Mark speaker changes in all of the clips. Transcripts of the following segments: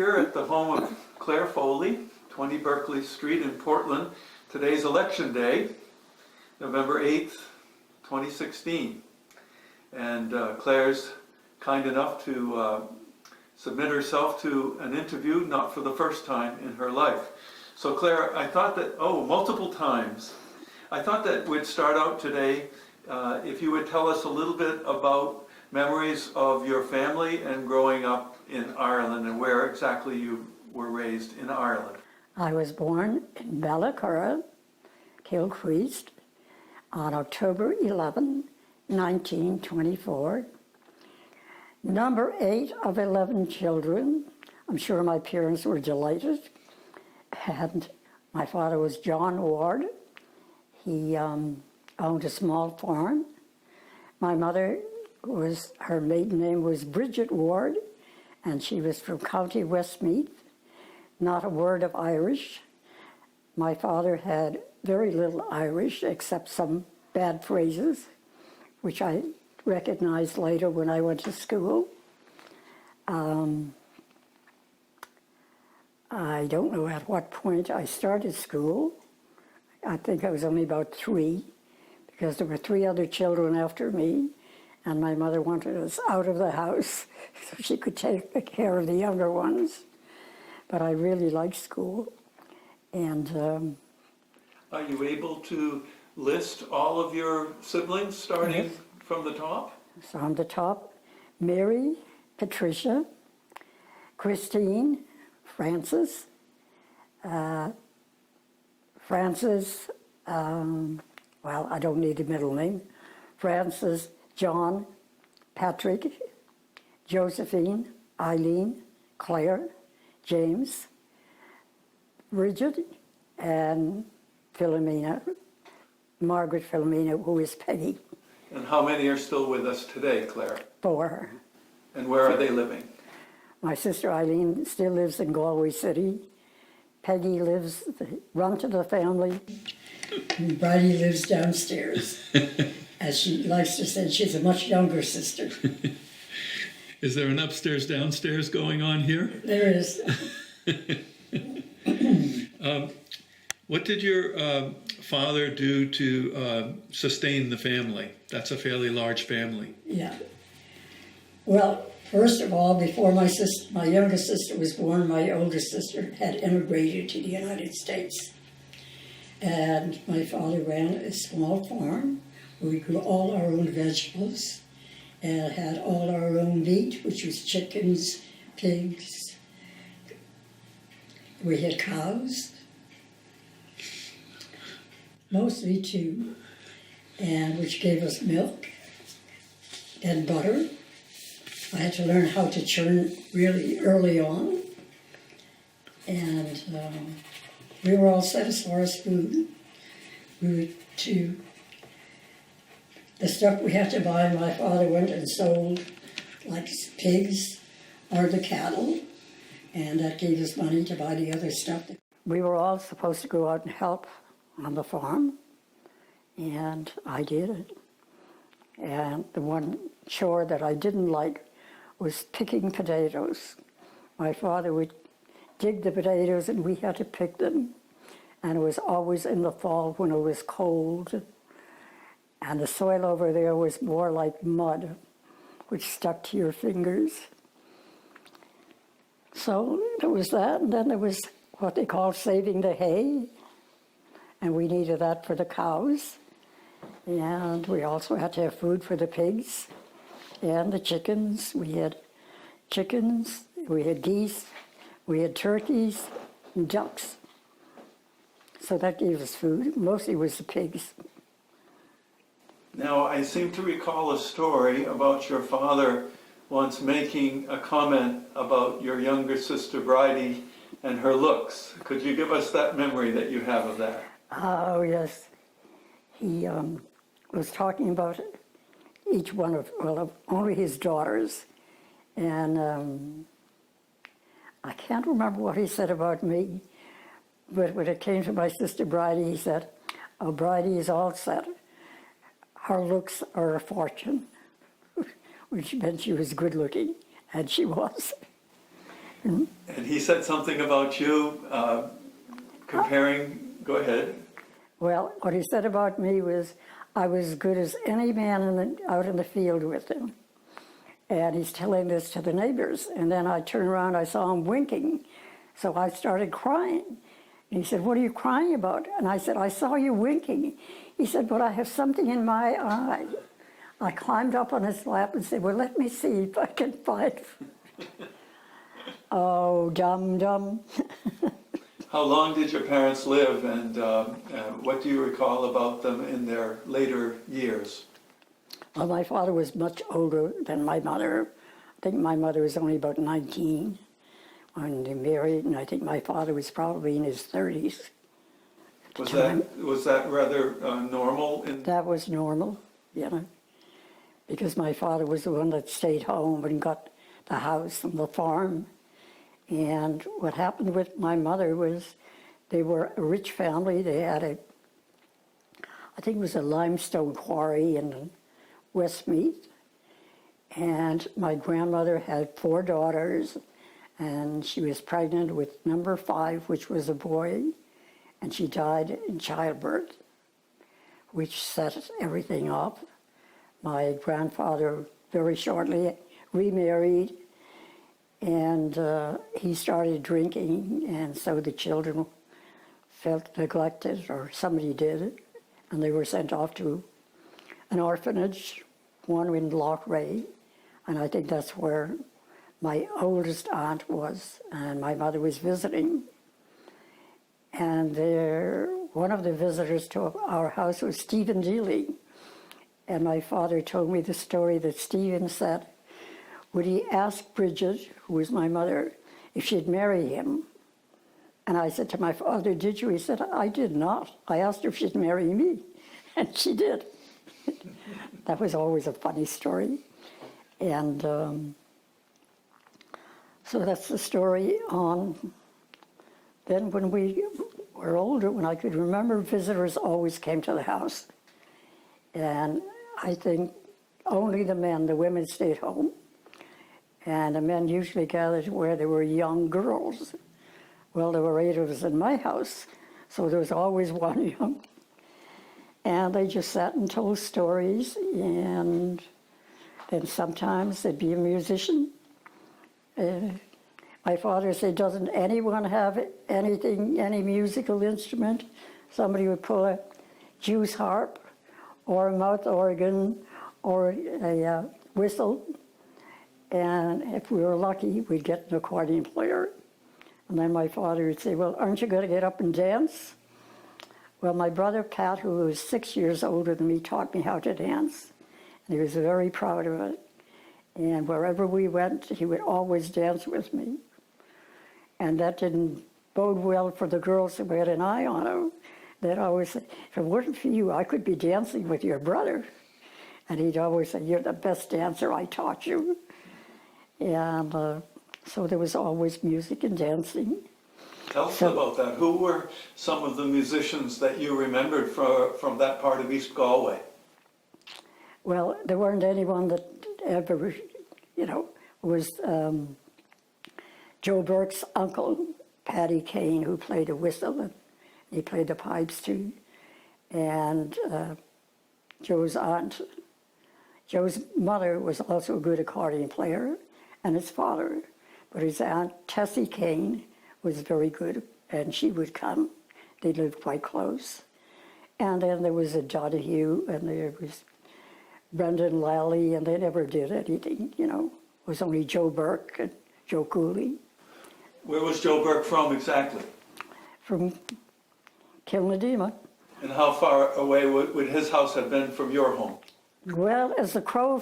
Speaker 1: here at the home of Claire Foley, 20 Berkeley Street in Portland. Today's election day, November 8th, 2016. And Claire's kind enough to submit herself to an interview, not for the first time in her life. So Claire, I thought that, multiple times. I thought that we'd start out today, if you would tell us a little bit about memories of your family and growing up in Ireland and where exactly you were raised in Ireland.
Speaker 2: I was born in Ballacurra, Kilcrease, on October 11, 1924. Number 8 of 11 children. I'm sure my parents were delighted. And my father was John Ward. He owned a small farm. My mother her maiden name was Bridget Ward, and she was from County Westmeath, not a word of Irish. My father had very little Irish, except some bad phrases, which I recognized later when I went to school. I don't know at what point I started school. I think I was only about 3, because there were 3 other children after me, and my mother wanted us out of the house so she could take care of the younger ones. But I really liked school. And
Speaker 1: are you able to list all of your siblings starting from the top?
Speaker 2: So on the top, Mary, Patricia, Christine, Frances, well, I don't need a middle name, Frances, John, Patrick, Josephine, Eileen, Claire, James, Bridget, and Philomena, Margaret Philomena, who is Peggy.
Speaker 1: And how many are still with us today, Claire?
Speaker 2: 4.
Speaker 1: And where are they living?
Speaker 2: My sister Eileen still lives in Galway City. Peggy lives the runt of the family. And Bridie lives downstairs. As she likes to say, she's a much younger sister.
Speaker 1: Is there an upstairs, downstairs going on here?
Speaker 2: There is.
Speaker 1: What did your father do to sustain the family? That's a fairly large family.
Speaker 2: Yeah. Well, first of all, before my youngest sister was born, my oldest sister had immigrated to the United States. And my father ran a small farm where we grew all our own vegetables and had all our own meat, which was chickens, pigs. We had cows, mostly 2, and which gave us milk and butter. I had to learn how to churn really early on, and we were all set as far as food. The stuff we had to buy, my father went and sold, like pigs or the cattle, and that gave us money to buy the other stuff. We were all supposed to go out and help on the farm, and I did it. And the one chore that I didn't like was picking potatoes. My father would dig the potatoes and we had to pick them. And it was always in the fall when it was cold. And the soil over there was more like mud, which stuck to your fingers. So there was that, and then there was what they call saving the hay. And we needed that for the cows. And we also had to have food for the pigs and the chickens. We had chickens, we had geese, we had turkeys and ducks. So that gave us food. Mostly was the pigs.
Speaker 1: Now, I seem to recall a story about your father once making a comment about your younger sister Bridie and her looks. Could you give us that memory that you have of that?
Speaker 2: Oh, yes. He was talking about each one of only his daughters. And I can't remember what he said about me, but when it came to my sister Bridie, he said, "Oh, Bridie is all set. Her looks are a fortune," which meant she was good looking, and she was.
Speaker 1: And he said something about you, comparing, go ahead.
Speaker 2: Well, what he said about me was I was as good as any man out in the field with him. And he's telling this to the neighbors. And then I turned around, I saw him winking. So I started crying. And he said, "What are you crying about?" And I said, "I saw you winking." He said, "But I have something in my eye." I climbed up on his lap and said, "Well, let me see if I can find." Oh, dum-dum.
Speaker 1: How long did your parents live, and what do you recall about them in their later years?
Speaker 2: Well, my father was much older than my mother. I think my mother was only about 19 when they married, and I think my father was probably in his 30s.
Speaker 1: Was that rather normal?
Speaker 2: That was normal, you know, because my father was the one that stayed home and got the house and the farm. And what happened with my mother was they were a rich family. They had I think it was a limestone quarry in Westmeath. And my grandmother had 4 daughters, and she was pregnant with number 5, which was a boy, and she died in childbirth, which set everything up. My grandfather very shortly remarried, and he started drinking, and so the children felt neglected, or somebody did, and they were sent off to an orphanage, one in Loughrea, and I think that's where my oldest aunt was, and my mother was visiting. And one of the visitors to our house was Stephen Dealey, and my father told me the story that Stephen said, would he ask Bridget, who was my mother, if she'd marry him? And I said to my father, "Did you?" He said, "I did not. I asked her if she'd marry me." And she did. That was always a funny story. And so that's the story on. Then when we were older, when I could remember, visitors always came to the house. And I think only the women stayed home. And the men usually gathered where there were young girls. Well, there were 8 of us in my house, so there was always one young. And they just sat and told stories, and then sometimes there'd be a musician. My father said, "Doesn't anyone have any musical instrument?" Somebody would pull a Jew's harp, or a mouth organ, or a whistle. And if we were lucky, we'd get an accordion player. And then my father would say, "Well, aren't you going to get up and dance?" Well, my brother Pat, who was 6 years older than me, taught me how to dance. And he was very proud of it. And wherever we went, he would always dance with me. And that didn't bode well for the girls who had an eye on him. They'd always say, "If it weren't for you, I could be dancing with your brother." And he'd always say, "You're the best dancer, I taught you." And so there was always music and dancing.
Speaker 1: Tell us about that. Who were some of the musicians that you remembered from that part of East Galway?
Speaker 2: Well, there weren't anyone that ever, was Joe Burke's uncle, Paddy Kane, who played a whistle, and he played the pipes too. And Joe's mother was also a good accordion player, and his father. But his aunt, Tessie Kane, was very good, and she would come. They lived quite close. And then there was a Donahue, and there was Brendan Lally, and they never did anything, It was only Joe Burke and Joe Cooley.
Speaker 1: Where was Joe Burke from exactly?
Speaker 2: From Kilnadima.
Speaker 1: And how far away would his house have been from your home?
Speaker 2: Well, as the crow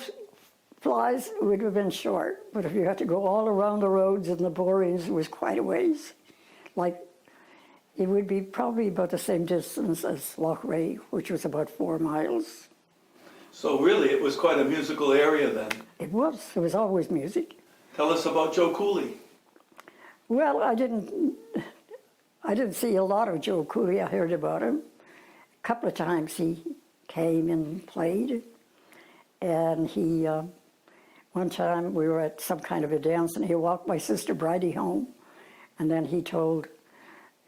Speaker 2: flies, it would have been short, but if you had to go all around the roads and the borings, it was quite a ways. It would be probably about the same distance as Loughrea, which was about 4 miles.
Speaker 1: So really, it was quite a musical area then.
Speaker 2: It was. There was always music.
Speaker 1: Tell us about Joe Cooley.
Speaker 2: Well, I didn't see a lot of Joe Cooley. I heard about him. A couple of times he came and played. And one time we were at some kind of a dance, and he walked my sister Bridie home, and then he told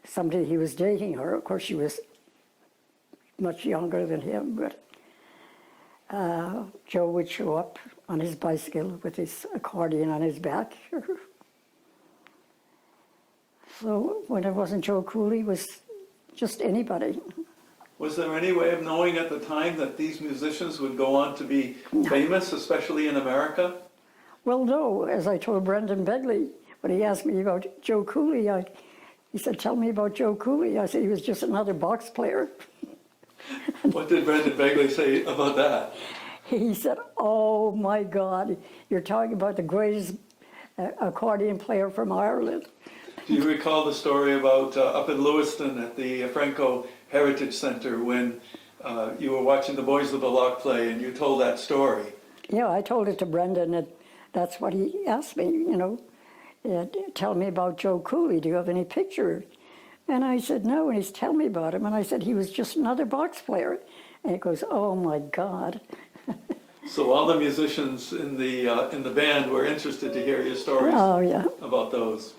Speaker 2: somebody he was dating her. Of course, she was much younger than him, but Joe would show up on his bicycle with his accordion on his back. So when it wasn't Joe Cooley, it was just anybody.
Speaker 1: Was there any way of knowing at the time that these musicians would go on to be famous, especially in America?
Speaker 2: Well, no, as I told Brendan Begley, when he asked me about Joe Cooley, he said, "Tell me about Joe Cooley." I said, "He was just another box player."
Speaker 1: What did Brendan Begley say about that?
Speaker 2: He said, "Oh my God, you're talking about the greatest accordion player from Ireland."
Speaker 1: Do you recall the story about up in Lewiston at the Franco Heritage Center when you were watching the Boys of the Loch play and you told that story?
Speaker 2: Yeah, I told it to Brendan, and that's what he asked me, tell me about Joe Cooley. Do you have any picture? And I said, no, and he's telling me about him. And I said, he was just another box player. And he goes, oh my God.
Speaker 1: So all the musicians in the band were interested to hear your stories about those.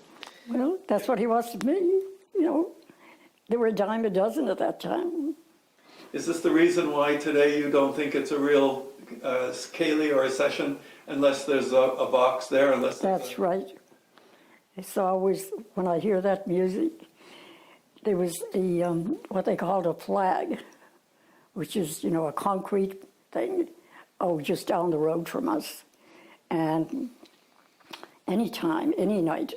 Speaker 2: Well, that's what he was to me, There were a dime a dozen at that time.
Speaker 1: Is this the reason why today you don't think it's a real Cayley or a session unless there's a box there?
Speaker 2: That's right. It's always, when I hear that music, there was what they called a flag, which is, a concrete thing, just down the road from us. And anytime, any night,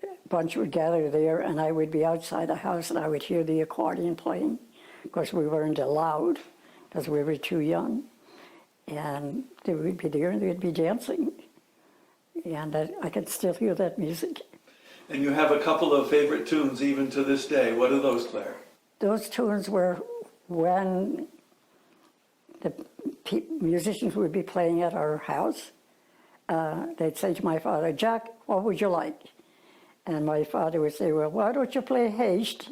Speaker 2: a bunch would gather there, and I would be outside the house, and I would hear the accordion playing. Of course, we weren't allowed because we were too young. And they would be there, and they'd be dancing. And I could still hear that music.
Speaker 1: And you have a couple of favorite tunes even to this day. What are those, Claire?
Speaker 2: Those tunes were when the musicians would be playing at our house. They'd say to my father, "Jack, what would you like?" And my father would say, "Well, why don't you play Haste?"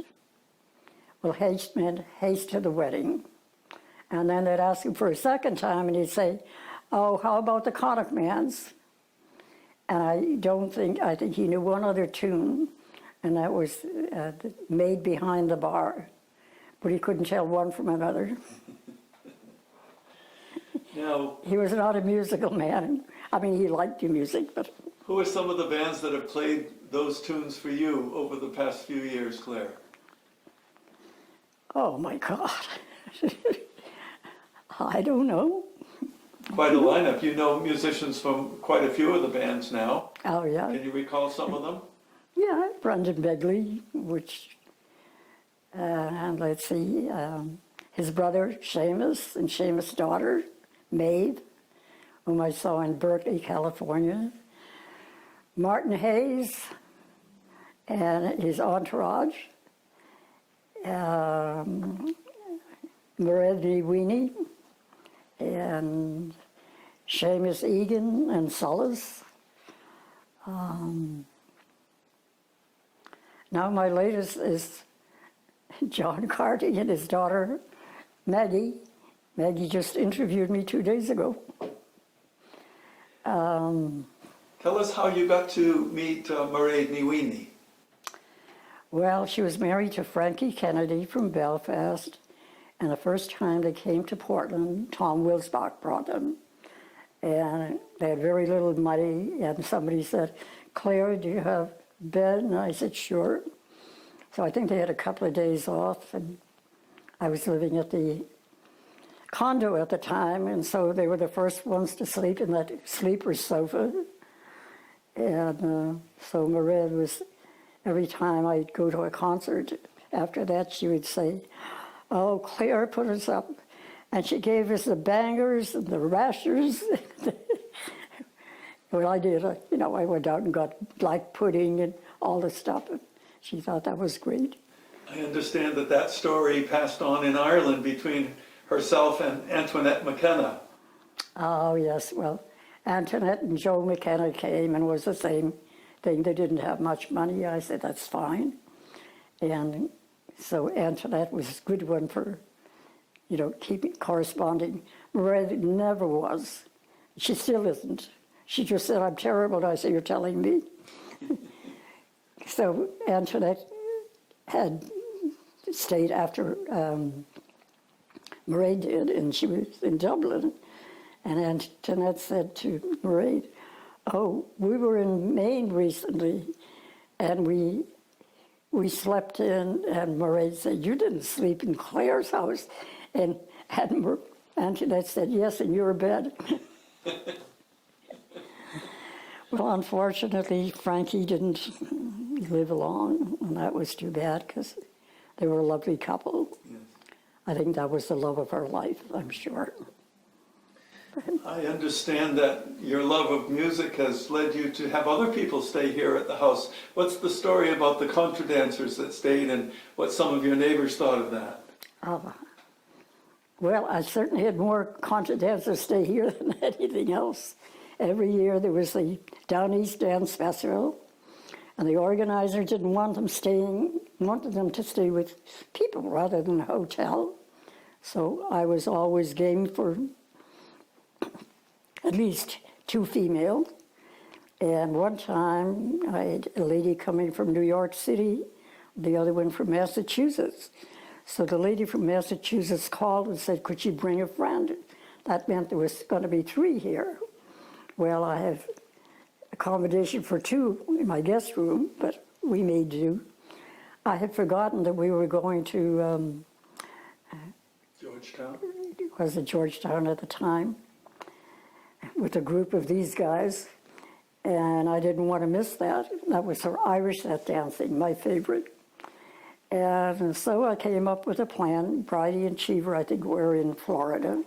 Speaker 2: Well, Haste meant Haste to the Wedding. And then they'd ask him for a second time, and he'd say, "Oh, how about the Connachtmans?" And I think he knew one other tune, and that was Maid Behind the Bar. But he couldn't tell one from another.
Speaker 1: Now,
Speaker 2: he was not a musical man. I mean, he liked the music, but...
Speaker 1: Who are some of the bands that have played those tunes for you over the past few years, Claire?
Speaker 2: Oh, my God. I don't know.
Speaker 1: Quite a lineup. You know musicians from quite a few of the bands now.
Speaker 2: Oh, yeah.
Speaker 1: Can you recall some of them?
Speaker 2: Yeah, Brendan Begley, and let's see, his brother Seamus and Seamus' daughter, Maeve, whom I saw in Berkeley, California. Martin Hayes and his entourage. Mairead Weenie and Seamus Egan and Solis. Now my latest is John Carty and his daughter Maggie. Maggie just interviewed me 2 days ago.
Speaker 1: Tell us how you got to meet Mairead Weenie.
Speaker 2: Well, she was married to Frankie Kennedy from Belfast, and the first time they came to Portland, Tom Wilsbach brought them. And they had very little money, and somebody said, "Claire, do you have bed?" And I said, "Sure." So I think they had a couple of days off, and I was living at the condo at the time, and so they were the first ones to sleep in that sleeper sofa. And so Mairead was, every time I'd go to a concert after that, she would say, "Oh, Claire put us up." And she gave us the bangers and the rashers. Well, I did. I went out and got black pudding and all the stuff. She thought that was great.
Speaker 1: I understand that story passed on in Ireland between herself and Antoinette McKenna.
Speaker 2: Oh, yes. Well, Antoinette and Joe McKenna came and was the same thing. They didn't have much money. I said, that's fine. And so Antoinette was a good one for, keeping corresponding. Mairead never was. She still isn't. She just said, I'm terrible. And I said, you're telling me? So Antoinette had stayed after Mairead did, and she was in Dublin. And Antoinette said to Mairead, oh, we were in Maine recently, and we slept in, and Mairead said, you didn't sleep in Claire's house. And Antoinette said, yes, in your bed. Well, unfortunately, Frankie didn't live long, and that was too bad because they were a lovely couple.
Speaker 1: Yes.
Speaker 2: I think that was the love of her life, I'm sure.
Speaker 1: I understand that your love of music has led you to have other people stay here at the house. What's the story about the contra dancers that stayed and what some of your neighbors thought of that?
Speaker 2: Well, I certainly had more contra dancers stay here than anything else. Every year there was the Down East Dance Festival, and the organizer didn't want them wanted them to stay with people rather than a hotel. So I was always game for at least 2 females. And one time I had a lady coming from New York City, the other one from Massachusetts. So the lady from Massachusetts called and said, could she bring a friend? That meant there was going to be 3 here. Well, I have accommodation for 2 in my guest room, but we made do. I had forgotten that we were going to,
Speaker 1: Georgetown?
Speaker 2: it was at Georgetown at the time, with a group of these guys, and I didn't want to miss that. That was her Irish set dancing, my favorite. And so I came up with a plan. Bridie and Cheever, I think, were in Florida.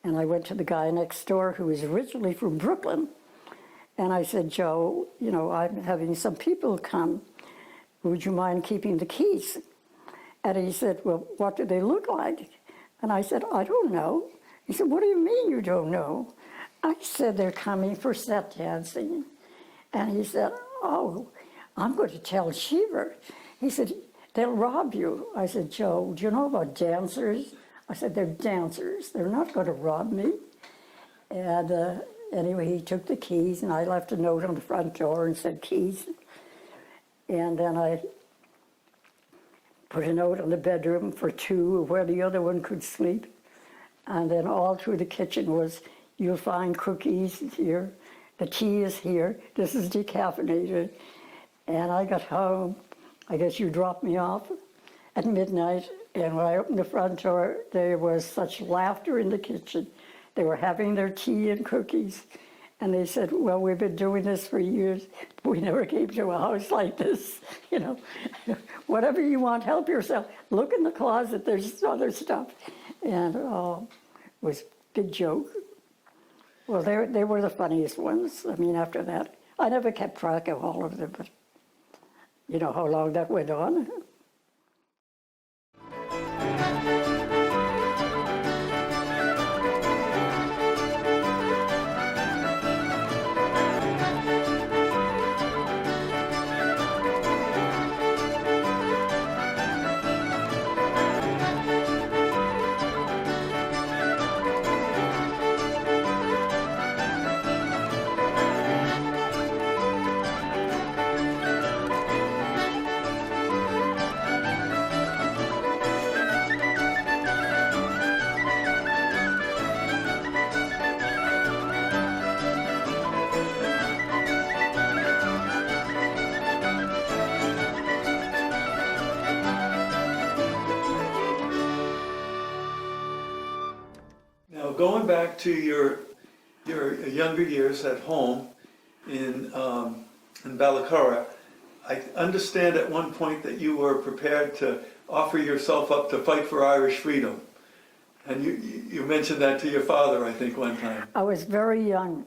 Speaker 2: And I went to the guy next door who was originally from Brooklyn. And I said, Joe, you know, I'm having some people come. Would you mind keeping the keys? And he said, well, what do they look like? And I said, I don't know. He said, what do you mean you don't know? I said, they're coming for set dancing. And he said, oh, I'm going to tell Cheever. He said, they'll rob you. I said, Joe, do you know about dancers? I said, they're dancers. They're not going to rob me. And anyway, he took the keys, and I left a note on the front door and said, keys. And then I put a note on the bedroom for 2 where the other one could sleep. And then all through the kitchen was, you'll find cookies here, the tea is here, this is decaffeinated. And I got home, I guess you dropped me off at midnight, and when I opened the front door, there was such laughter in the kitchen. They were having their tea and cookies. And they said, well, we've been doing this for years. We never came to a house like this. You know, whatever you want, help yourself. Look in the closet, there's other stuff. And it was a big joke. Well, they were the funniest ones. I mean, after that, I never kept track of all of them, but you know how long that went on.
Speaker 1: Going back to your younger years at home in Ballacurra, I understand at one point that you were prepared to offer yourself up to fight for Irish freedom. And you mentioned that to your father, I think, one time.
Speaker 2: I was very young.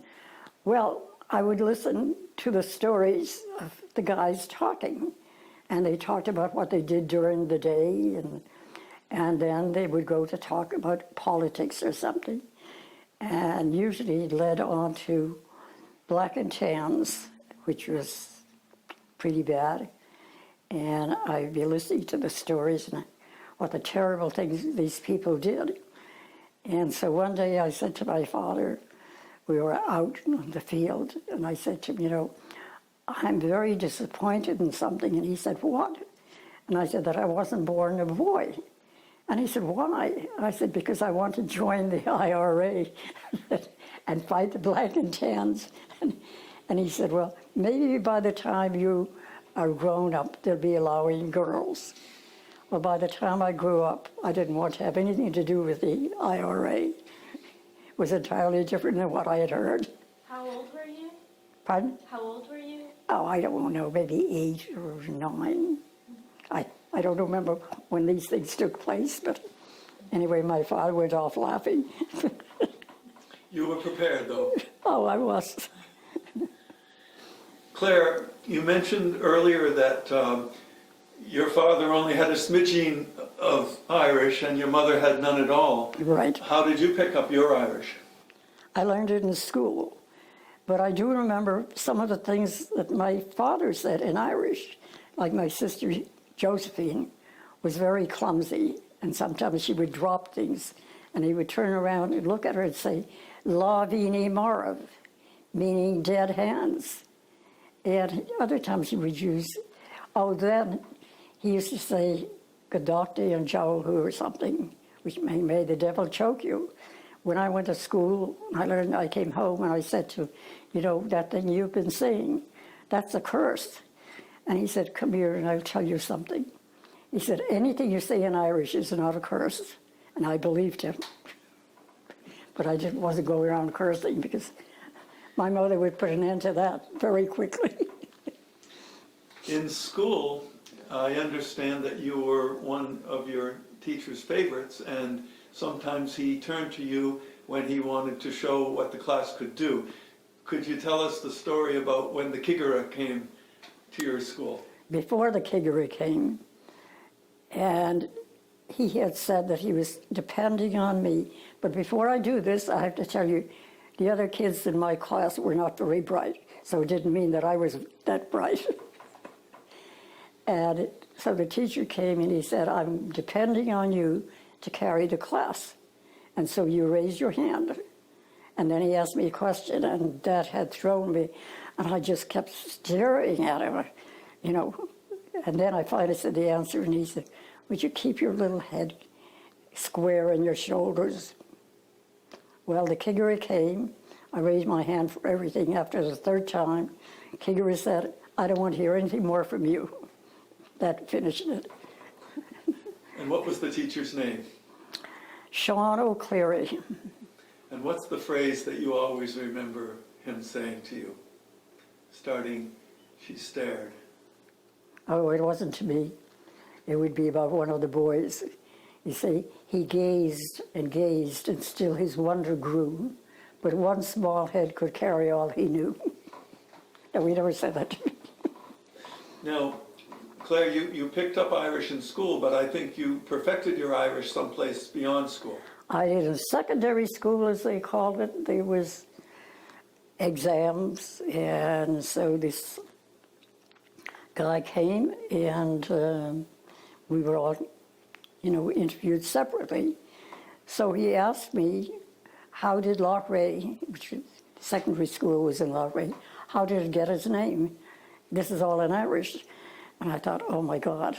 Speaker 2: Well, I would listen to the stories of the guys talking, and they talked about what they did during the day, and then they would go to talk about politics or something, and usually it led on to black and tans, which was pretty bad. And I'd be listening to the stories and what the terrible things these people did. And so one day I said to my father, we were out on the field, and I said to him, you know, I'm very disappointed in something. And he said, what? And I said that I wasn't born a boy. And he said, why? I said, because I want to join the IRA and fight the black and tans. And he said, well, maybe by the time you are grown up, they'll be allowing girls. Well, by the time I grew up, I didn't want to have anything to do with the IRA. It was entirely different than what I had heard.
Speaker 3: How old were you?
Speaker 2: Pardon?
Speaker 3: How old were you?
Speaker 2: Oh, I don't know, maybe 8 or 9. I don't remember when these things took place, but anyway, my father went off laughing.
Speaker 1: You were prepared, though.
Speaker 2: Oh, I was.
Speaker 1: Claire, you mentioned earlier that your father only had a smidging of Irish and your mother had none at all.
Speaker 2: Right.
Speaker 1: How did you pick up your Irish?
Speaker 2: I learned it in school, but I do remember some of the things that my father said in Irish, like my sister Josephine was very clumsy, and sometimes she would drop things, and he would turn around and look at her and say, La Vini Marav, meaning dead hands. And other times he would use, then he used to say, Gadokti and Jawahu or something, which may the devil choke you. When I went to school, I came home and I said to, you know, that thing you've been saying, that's a curse. And he said, come here and I'll tell you something. He said, anything you say in Irish is not a curse. And I believed him. But I wasn't going around cursing because my mother would put an end to that very quickly.
Speaker 1: In school, I understand that you were one of your teacher's favorites, and sometimes he turned to you when he wanted to show what the class could do. Could you tell us the story about when the Kigara came to your school?
Speaker 2: Before the Kigara came, and he had said that he was depending on me. But before I do this, I have to tell you, the other kids in my class were not very bright, so it didn't mean that I was that bright. And so the teacher came and he said, I'm depending on you to carry the class. And so you raise your hand. And then he asked me a question, and that had thrown me. And I just kept staring at him, you know. And then I finally said the answer, and he said, would you keep your little head square in your shoulders? Well, the Kigara came. I raised my hand for everything. After the third time, Kigara said, I don't want to hear anything more from you. That finished it.
Speaker 1: And what was the teacher's name?
Speaker 2: Sean O'Cleary.
Speaker 1: And what's the phrase that you always remember him saying to you? Starting, she stared.
Speaker 2: Oh, it wasn't to me. It would be about one of the boys. You see, he gazed, and still his wonder grew. But one small head could carry all he knew. And we never said that to me.
Speaker 1: Now, Claire, you picked up Irish in school, but I think you perfected your Irish someplace beyond school.
Speaker 2: I did in secondary school, as they called it. There was exams, and so this guy came, and we were all, you know, interviewed separately. So he asked me, how did Loughrea, which secondary school was in Loughrea, how did it get its name? This is all in Irish. And I thought, oh my God.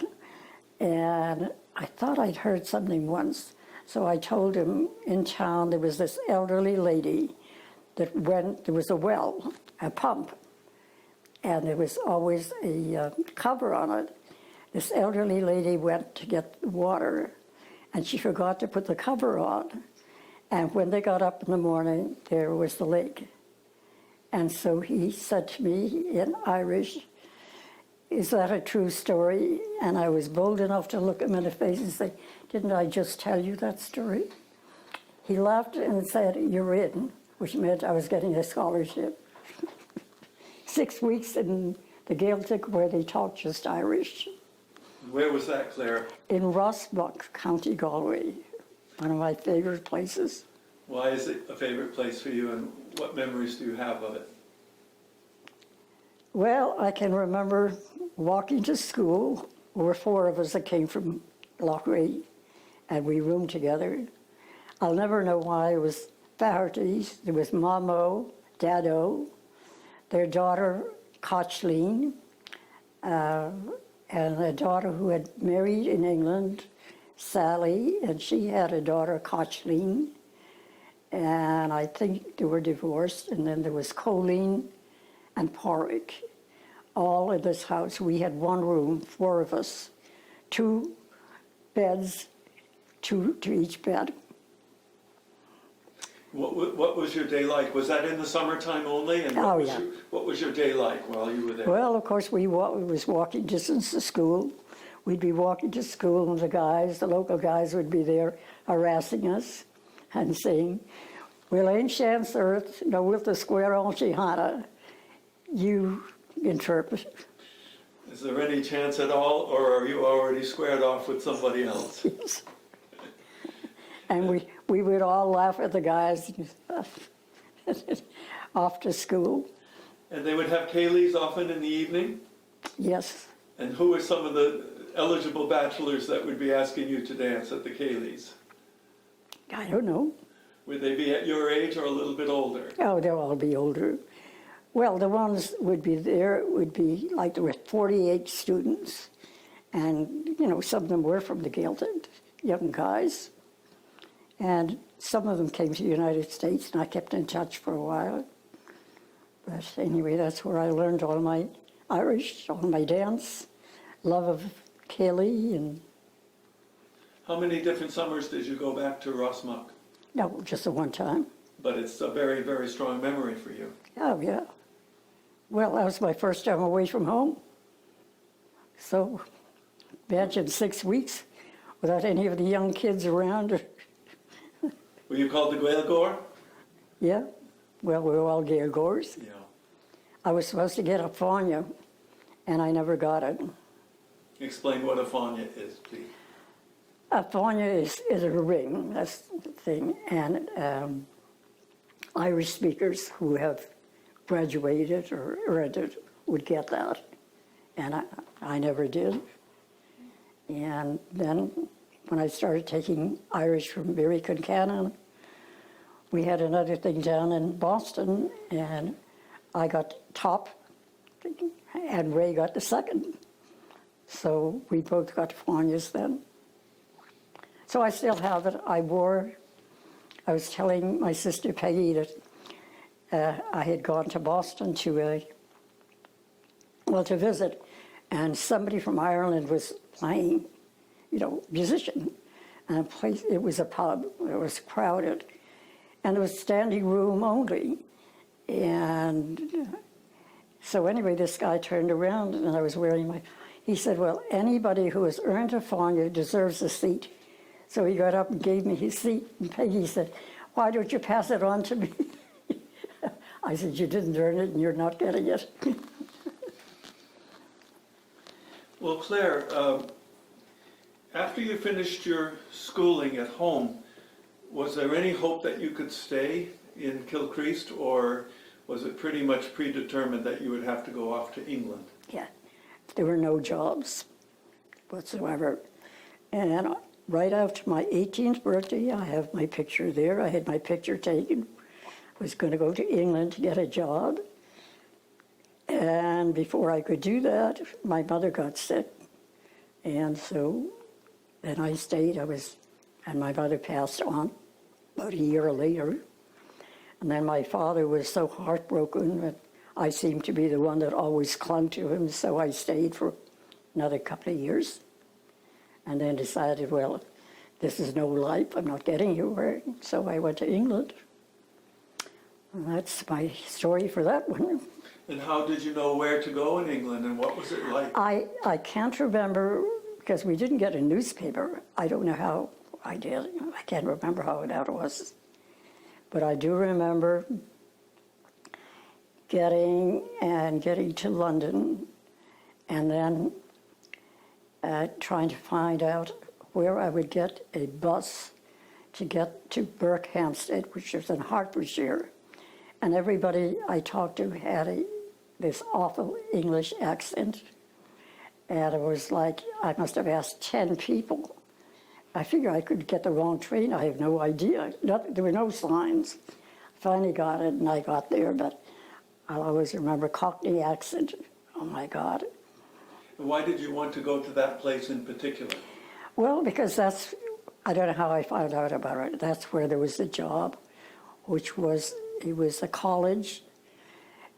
Speaker 2: And I thought I'd heard something once. So I told him in town there was this elderly lady that there was a well, a pump, and there was always a cover on it. This elderly lady went to get water, and she forgot to put the cover on. And when they got up in the morning, there was the lake. And so he said to me in Irish, is that a true story? And I was bold enough to look him in the face and say, didn't I just tell you that story? He laughed and said, you're in, which meant I was getting a scholarship. 6 weeks in the Gaeltacht where they taught just Irish.
Speaker 1: Where was that, Claire?
Speaker 2: In Rossbuck, County Galway, one of my favorite places.
Speaker 1: Why is it a favorite place for you, and what memories do you have of it?
Speaker 2: Well, I can remember walking to school. There were 4 of us that came from Loughrea, and we roomed together. I'll never know why I was Fahertys. There was Mamo, Dado, their daughter, Kochleen, and a daughter who had married in England, Sally, and she had a daughter, Kochleen, and I think they were divorced. And then there was Colleen and Porrick, all in this house. We had one room, 4 of us, 2 beds, 2 to each bed.
Speaker 1: What was your day like? Was that in the summertime only? And
Speaker 2: Oh, yeah.
Speaker 1: What was your day like while you were there?
Speaker 2: Well, of course, we was walking distance to school. We'd be walking to school, and the local guys would be there harassing us and saying, "Well, ain't chance earth, no will the square on Shihana." You interpret.
Speaker 1: Is there any chance at all, or are you already squared off with somebody else?
Speaker 2: Yes. And we would all laugh at the guys off to school.
Speaker 1: And they would have Kayleys often in the evening?
Speaker 2: Yes.
Speaker 1: And who were some of the eligible bachelors that would be asking you to dance at the Kayleys?
Speaker 2: I don't know.
Speaker 1: Would they be at your age or a little bit older?
Speaker 2: Oh, they'll all be older. Well, the ones would be there would be like there were 48 students, and some of them were from the Gilded, young guys, and some of them came to the United States, and I kept in touch for a while. But anyway, that's where I learned all my Irish, all my dance, love of Kelly, and
Speaker 1: How many different summers did you go back to Rossmuck?
Speaker 2: no, just the one time.
Speaker 1: But it's a very, very strong memory for you.
Speaker 2: Oh yeah. Well, that was my first time away from home. So, imagine 6 weeks without any of the young kids around.
Speaker 1: Were you called the Gaeilgeoir?
Speaker 2: Yeah. Well, we were all Gaeilgeoirs.
Speaker 1: Yeah.
Speaker 2: I was supposed to get a fáinne, and I never got it.
Speaker 1: Explain what a fáinne is, please.
Speaker 2: A fáinne is a ring, that's the thing, and Irish speakers who have graduated or earned it would get that, and I never did. And then when I started taking Irish from Mary Concannon, we had another thing down in Boston, and I got top, and Ray got the second. So we both got fáinnes then. So I still have it. I was telling my sister Peggy that I had gone to Boston to visit, and somebody from Ireland was playing, musician. And it was a pub. It was crowded, and it was standing room only. And so anyway, this guy turned around, and I was wearing he said, "Well, anybody who has earned a fáinne deserves a seat." So he got up and gave me his seat, and Peggy said, "Why don't you pass it on to me?" I said, "You didn't earn it, and you're not getting it."
Speaker 1: Well, Claire, after you finished your schooling at home, was there any hope that you could stay in Kilcreast, or was it pretty much predetermined that you would have to go off to England?
Speaker 2: Yeah, there were no jobs whatsoever. And right after my 18th birthday, I have my picture there. I had my picture taken. I was going to go to England to get a job. And before I could do that, my mother got sick. And so then I stayed. And my mother passed on about a year later. And then my father was so heartbroken that I seemed to be the one that always clung to him, so I stayed for another couple of years. And then decided, well, this is no life, I'm not getting anywhere. So I went to England. And that's my story for that one.
Speaker 1: And how did you know where to go in England, and what was it like?
Speaker 2: I can't remember, because we didn't get a newspaper. I don't know how I did. I can't remember how that was. But I do remember getting to London, and then trying to find out where I would get a bus to get to Berkhamsted, which is in Hertfordshire. And everybody I talked to had this awful English accent. And it was like, I must have asked 10 people. I figured I could get the wrong train. I have no idea. There were no signs. Finally got it, and I got there, but I'll always remember Cockney accent. Oh, my God.
Speaker 1: And why did you want to go to that place in particular?
Speaker 2: Well, because I don't know how I found out about it. That's where there was a job, it was a college,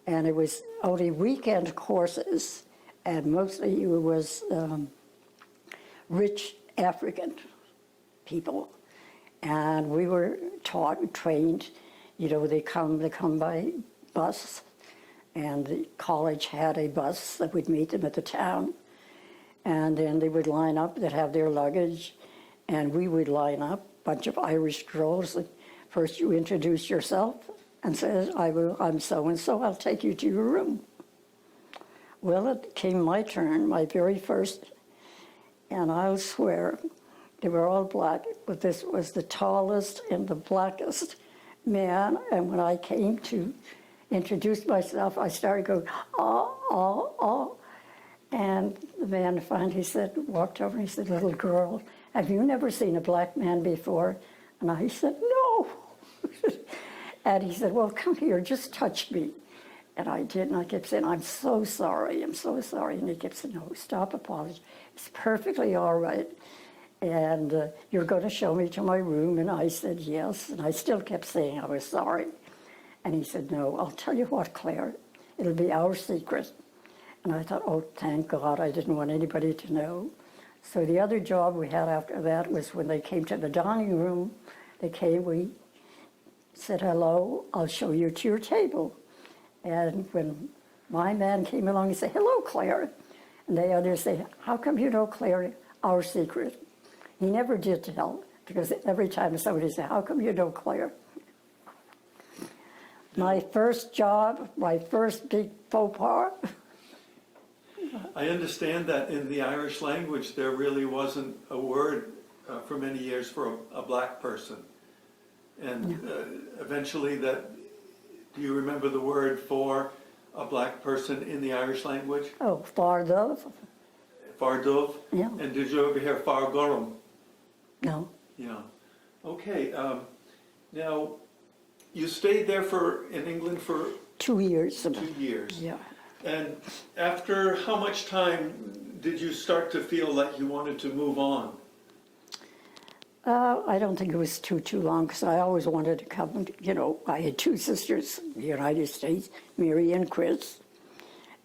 Speaker 2: and it was only weekend courses, and mostly it was rich African people. And we were taught and trained, they come by bus, and the college had a bus that would meet them at the town. And then they would line up, they'd have their luggage, and we would line up, bunch of Irish girls. First you introduce yourself and says, I'm so-and-so, I'll take you to your room. Well, it came my turn, my very first, and I'll swear, they were all black, but this was the tallest and the blackest man, and when I came to introduce myself, I started going, oh, and the man finally walked over and he said, little girl, have you never seen a black man before? And I said, no. And he said, well, come here, just touch me. And I did, and I kept saying, I'm so sorry. And he kept saying, no, stop apologizing. It's perfectly all right. And you're going to show me to my room? And I said, yes. And I still kept saying I was sorry. And he said, no, I'll tell you what, Claire, it'll be our secret. And I thought, oh, thank God, I didn't want anybody to know. So the other job we had after that was when they came to the dining room, we said, hello, I'll show you to your table. And when my man came along, he said, hello, Claire. And the others say, how come you know, Claire, our secret? He never did tell, because every time somebody said, how come you know, Claire? My first job, my first big faux pas.
Speaker 1: I understand that in the Irish language there really wasn't a word for many years for a black person. And eventually do you remember the word for a black person in the Irish language?
Speaker 2: Oh, Fardov.
Speaker 1: Fardov?
Speaker 2: Yeah.
Speaker 1: And did you ever hear Fargorum?
Speaker 2: No.
Speaker 1: Yeah. Okay. Now, you stayed there in England for
Speaker 2: 2 years.
Speaker 1: 2 years.
Speaker 2: Yeah.
Speaker 1: And after how much time did you start to feel like you wanted to move on?
Speaker 2: I don't think it was too long, because I always wanted to come. I had two sisters in the United States, Mary and Chris.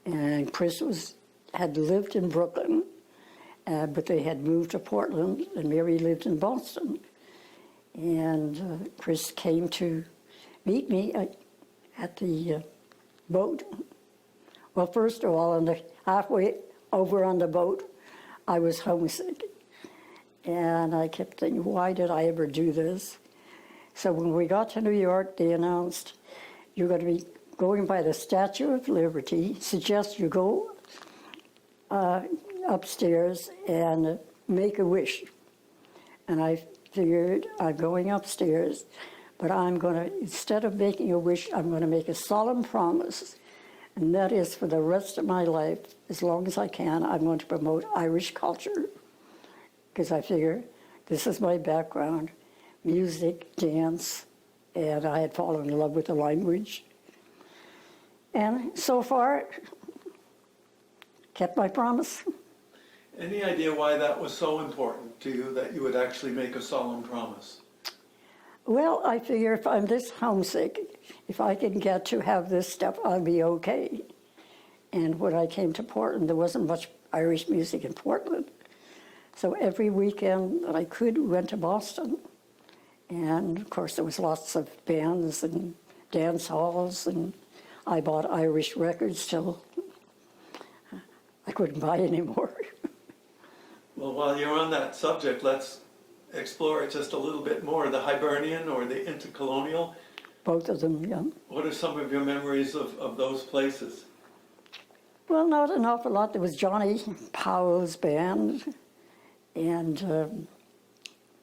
Speaker 2: And Chris had lived in Brooklyn, but they had moved to Portland, and Mary lived in Boston. And Chris came to meet me at the boat. Well, first of all, halfway over on the boat, I was homesick. And I kept thinking, why did I ever do this? So when we got to New York, they announced, you're going to be going by the Statue of Liberty, suggest you go upstairs and make a wish. And I figured, I'm going upstairs, but I'm going to, instead of making a wish, I'm going to make a solemn promise. And that is, for the rest of my life, as long as I can, I'm going to promote Irish culture. Because I figure this is my background, music, dance, and I had fallen in love with the language. And so far, kept my promise.
Speaker 1: Any idea why that was so important to you, that you would actually make a solemn promise?
Speaker 2: Well, I figure if I'm this homesick, if I can get to have this stuff, I'll be okay. And when I came to Portland, there wasn't much Irish music in Portland. So every weekend that I could, we went to Boston. And of course, there was lots of bands and dance halls, and I bought Irish records till I couldn't buy any more.
Speaker 1: Well, while you're on that subject, let's explore it just a little bit more. The Hibernian or the Intercolonial.
Speaker 2: Both of them, yeah.
Speaker 1: What are some of your memories of those places?
Speaker 2: Well, not an awful lot. There was Johnny Powell's band. And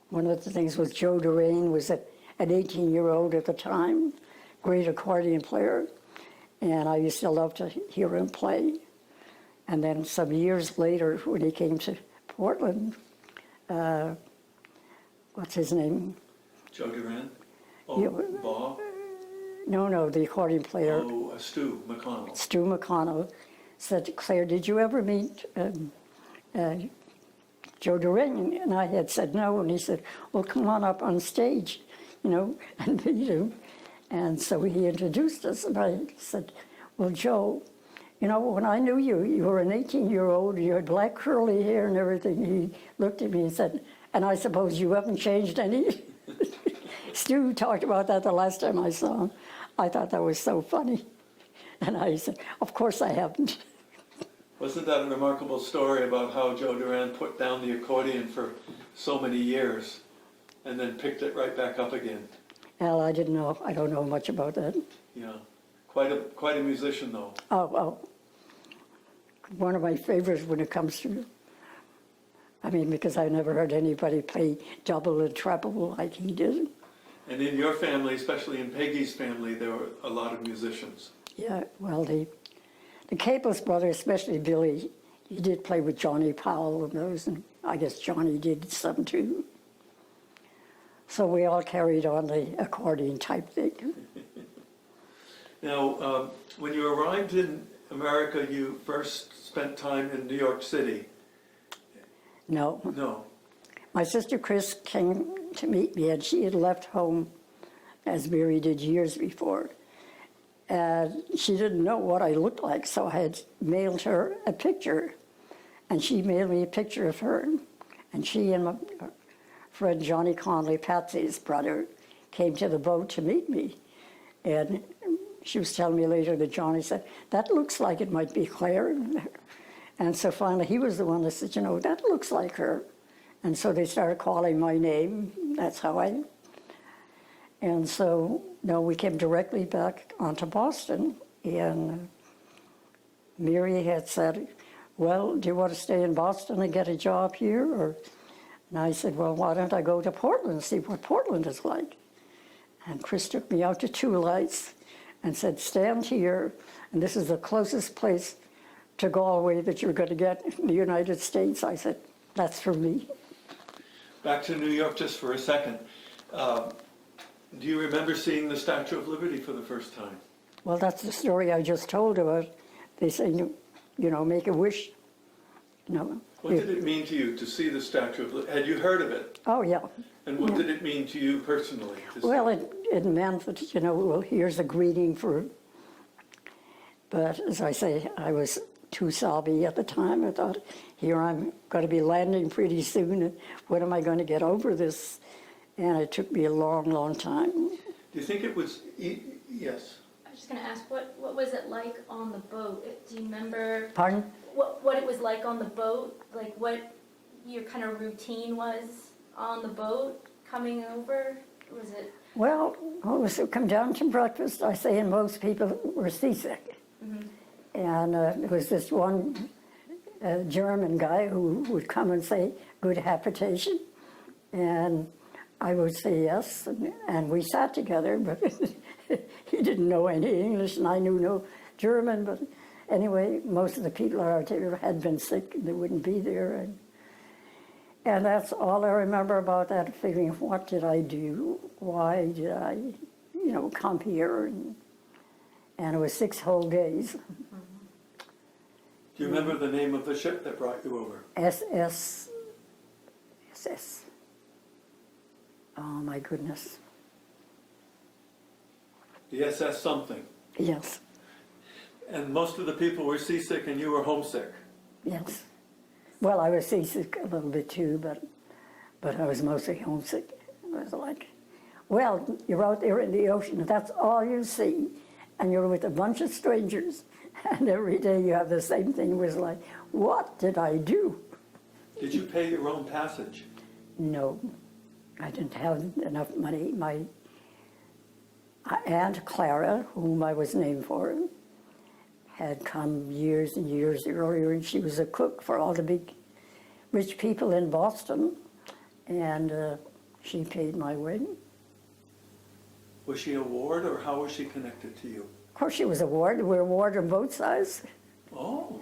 Speaker 2: one of the things was Joe Durain was an 18-year-old at the time, great accordion player. And I used to love to hear him play. And then some years later, when he came to Portland, what's his name?
Speaker 1: Joe Duran? Oh,
Speaker 2: You-
Speaker 1: Bob?
Speaker 2: No, the accordion player,
Speaker 1: Oh, Stu McConnell.
Speaker 2: Stu McConnell, said, Claire, did you ever meet Joe Duran? And I had said no, and he said, well, come on up on stage, and meet him. And so he introduced us, and I said, well, Joe, when I knew you, you were an 18-year-old, you had black curly hair and everything. He looked at me and said, and I suppose you haven't changed any? Stu talked about that the last time I saw him. I thought that was so funny. And I said, of course I haven't.
Speaker 1: Wasn't that a remarkable story about how Joe Duran put down the accordion for so many years and then picked it right back up again?
Speaker 2: Well, I didn't know. I don't know much about that.
Speaker 1: Yeah, quite a musician though.
Speaker 2: Oh, one of my favorites when it comes to, because I never heard anybody play double and treble like he did.
Speaker 1: And in your family, especially in Peggy's family, there were a lot of musicians.
Speaker 2: Yeah, well, the Caples brothers, especially Billy, he did play with Johnny Powell and those, and I guess Johnny did some too. So we all carried on the accordion type thing.
Speaker 1: Now, when you arrived in America, you first spent time in New York City.
Speaker 2: No.
Speaker 1: No.
Speaker 2: My sister Chris came to meet me, and she had left home, as Mary did years before. And she didn't know what I looked like, so I had mailed her a picture. And she mailed me a picture of her. And she and my friend Johnny Connolly, Patsy's brother, came to the boat to meet me. And she was telling me later that Johnny said, that looks like it might be Claire. And so finally he was the one that said, that looks like her. And so they started calling my name. That's how I... And so, we came directly back onto Boston. And Mary had said, well, do you want to stay in Boston and get a job here? And I said, well, why don't I go to Portland and see what Portland is like? And Chris took me out to Two Lights and said, stand here, and this is the closest place to Galway that you're going to get in the United States. I said, that's for me.
Speaker 1: Back to New York just for a second. Do you remember seeing the Statue of Liberty for the first time?
Speaker 2: Well, that's the story I just told about. They say, make a wish.
Speaker 1: What did it mean to you to see the Statue of Liberty? Had you heard of it?
Speaker 2: Oh, yeah.
Speaker 1: And what did it mean to you personally?
Speaker 2: Well, it meant that, well, here's a greeting for... But as I say, I was too sobby at the time. I thought, here I'm going to be landing pretty soon, and when am I going to get over this? And it took me a long, long time.
Speaker 1: Do you think it was... Yes.
Speaker 3: I was just going to ask, what was it like on the boat? Do you remember
Speaker 2: Pardon?
Speaker 3: what it was like on the boat? Like what your kind of routine was on the boat coming over? Was it...
Speaker 2: Well, come down to breakfast, I say, and most people were seasick. Mm-hmm. And there was this one German guy who would come and say, good habitation. And I would say yes, and we sat together, but he didn't know any English, and I knew no German. But anyway, most of the people at our table had been sick, and they wouldn't be there. And that's all I remember about that, figuring, what did I do? Why did I, come here? And it was 6 whole days.
Speaker 1: Do you remember the name of the ship that brought you over?
Speaker 2: SS. Oh, my goodness.
Speaker 1: The SS something.
Speaker 2: Yes, And
Speaker 1: most of the people were seasick and you were homesick.
Speaker 2: yes. Well, I was seasick a little bit too, but I was mostly homesick. It was like, well, you're out there in the ocean, and that's all you see, and you're with a bunch of strangers, and every day you have the same thing. It was like, what did I do?
Speaker 1: Did you pay your own passage?
Speaker 2: No, I didn't have enough money. My Aunt Clara, whom I was named for, had come years and years earlier, and she was a cook for all the big rich people in Boston, and she paid my way.
Speaker 1: Was she a ward, or how was she connected to you?
Speaker 2: Of course, she was a ward. We're a ward on both sides.
Speaker 1: Oh,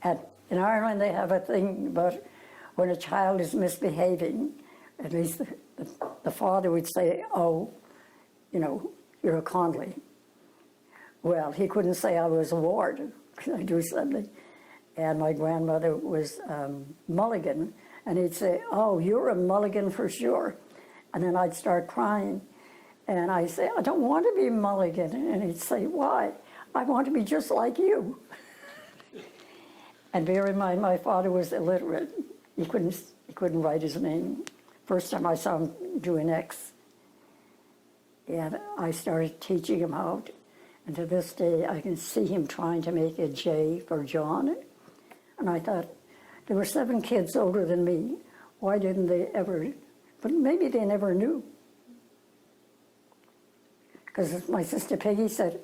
Speaker 2: In Ireland, they have a thing about when a child is misbehaving, At least the father would say, oh, you know, you're a Connolly. Well, he couldn't say I was a Ward, because I do something. And my grandmother was Mulligan, and he'd say, oh, you're a Mulligan for sure. And then I'd start crying, and I'd say, I don't want to be Mulligan. And he'd say, why? I want to be just like you. And bear in mind, my father was illiterate. He couldn't write his name. First time I saw him do an X. And I started teaching him how. And to this day, I can see him trying to make a J for John. And I thought, there were 7 kids older than me. Why didn't they ever? But maybe they never knew. Because my sister Peggy said,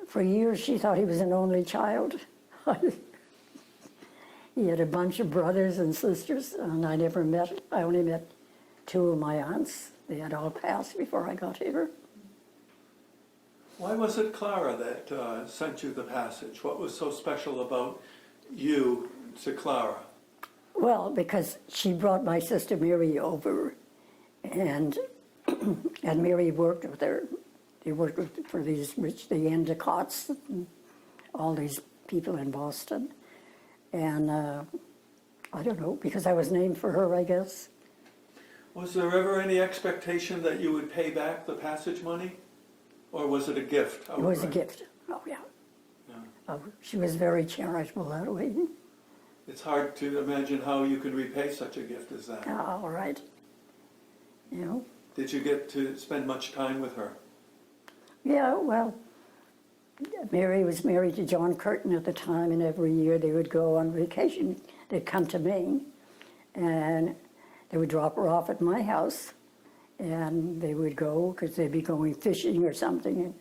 Speaker 2: for years she thought he was an only child. He had a bunch of brothers and sisters, and I only met 2 of my aunts. They had all passed before I got here.
Speaker 1: Why was it Clara that sent you the passage? What was so special about you to Clara?
Speaker 2: Well, because she brought my sister Mary over, and Mary worked with her. They worked for the Endicott's, and all these people in Boston. And I don't know, because I was named for her, I guess.
Speaker 1: Was there ever any expectation that you would pay back the passage money? Or was it a gift?
Speaker 2: It was a gift. Oh, yeah. Oh, she was very charitable that way.
Speaker 1: It's hard to imagine how you could repay such a gift as that.
Speaker 2: All right. You know?
Speaker 1: Did you get to spend much time with her?
Speaker 2: Yeah, well, Mary was married to John Curtin at the time, and every year they would go on vacation. They'd come to Maine, and they would drop her off at my house, and they would go because they'd be going fishing or something.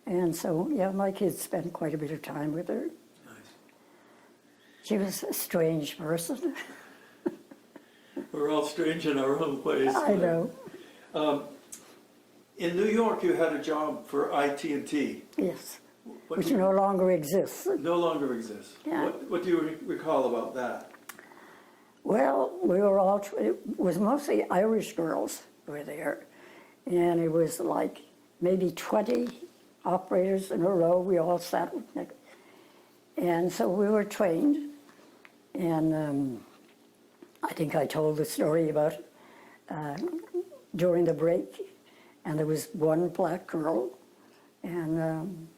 Speaker 2: And so, yeah, my kids spent quite a bit of time with her.
Speaker 1: Nice.
Speaker 2: She was a strange person.
Speaker 1: We're all strange in our own ways.
Speaker 2: I know.
Speaker 1: In New York, you had a job for IT&T.
Speaker 2: Yes, which no longer exists.
Speaker 1: No longer exists.
Speaker 2: Yeah.
Speaker 1: What do you recall about that?
Speaker 2: Well, it was mostly Irish girls who were there. And it was like maybe 20 operators in a row. We all sat. And so we were trained. And I think I told the story about during the break. And there was one black girl. And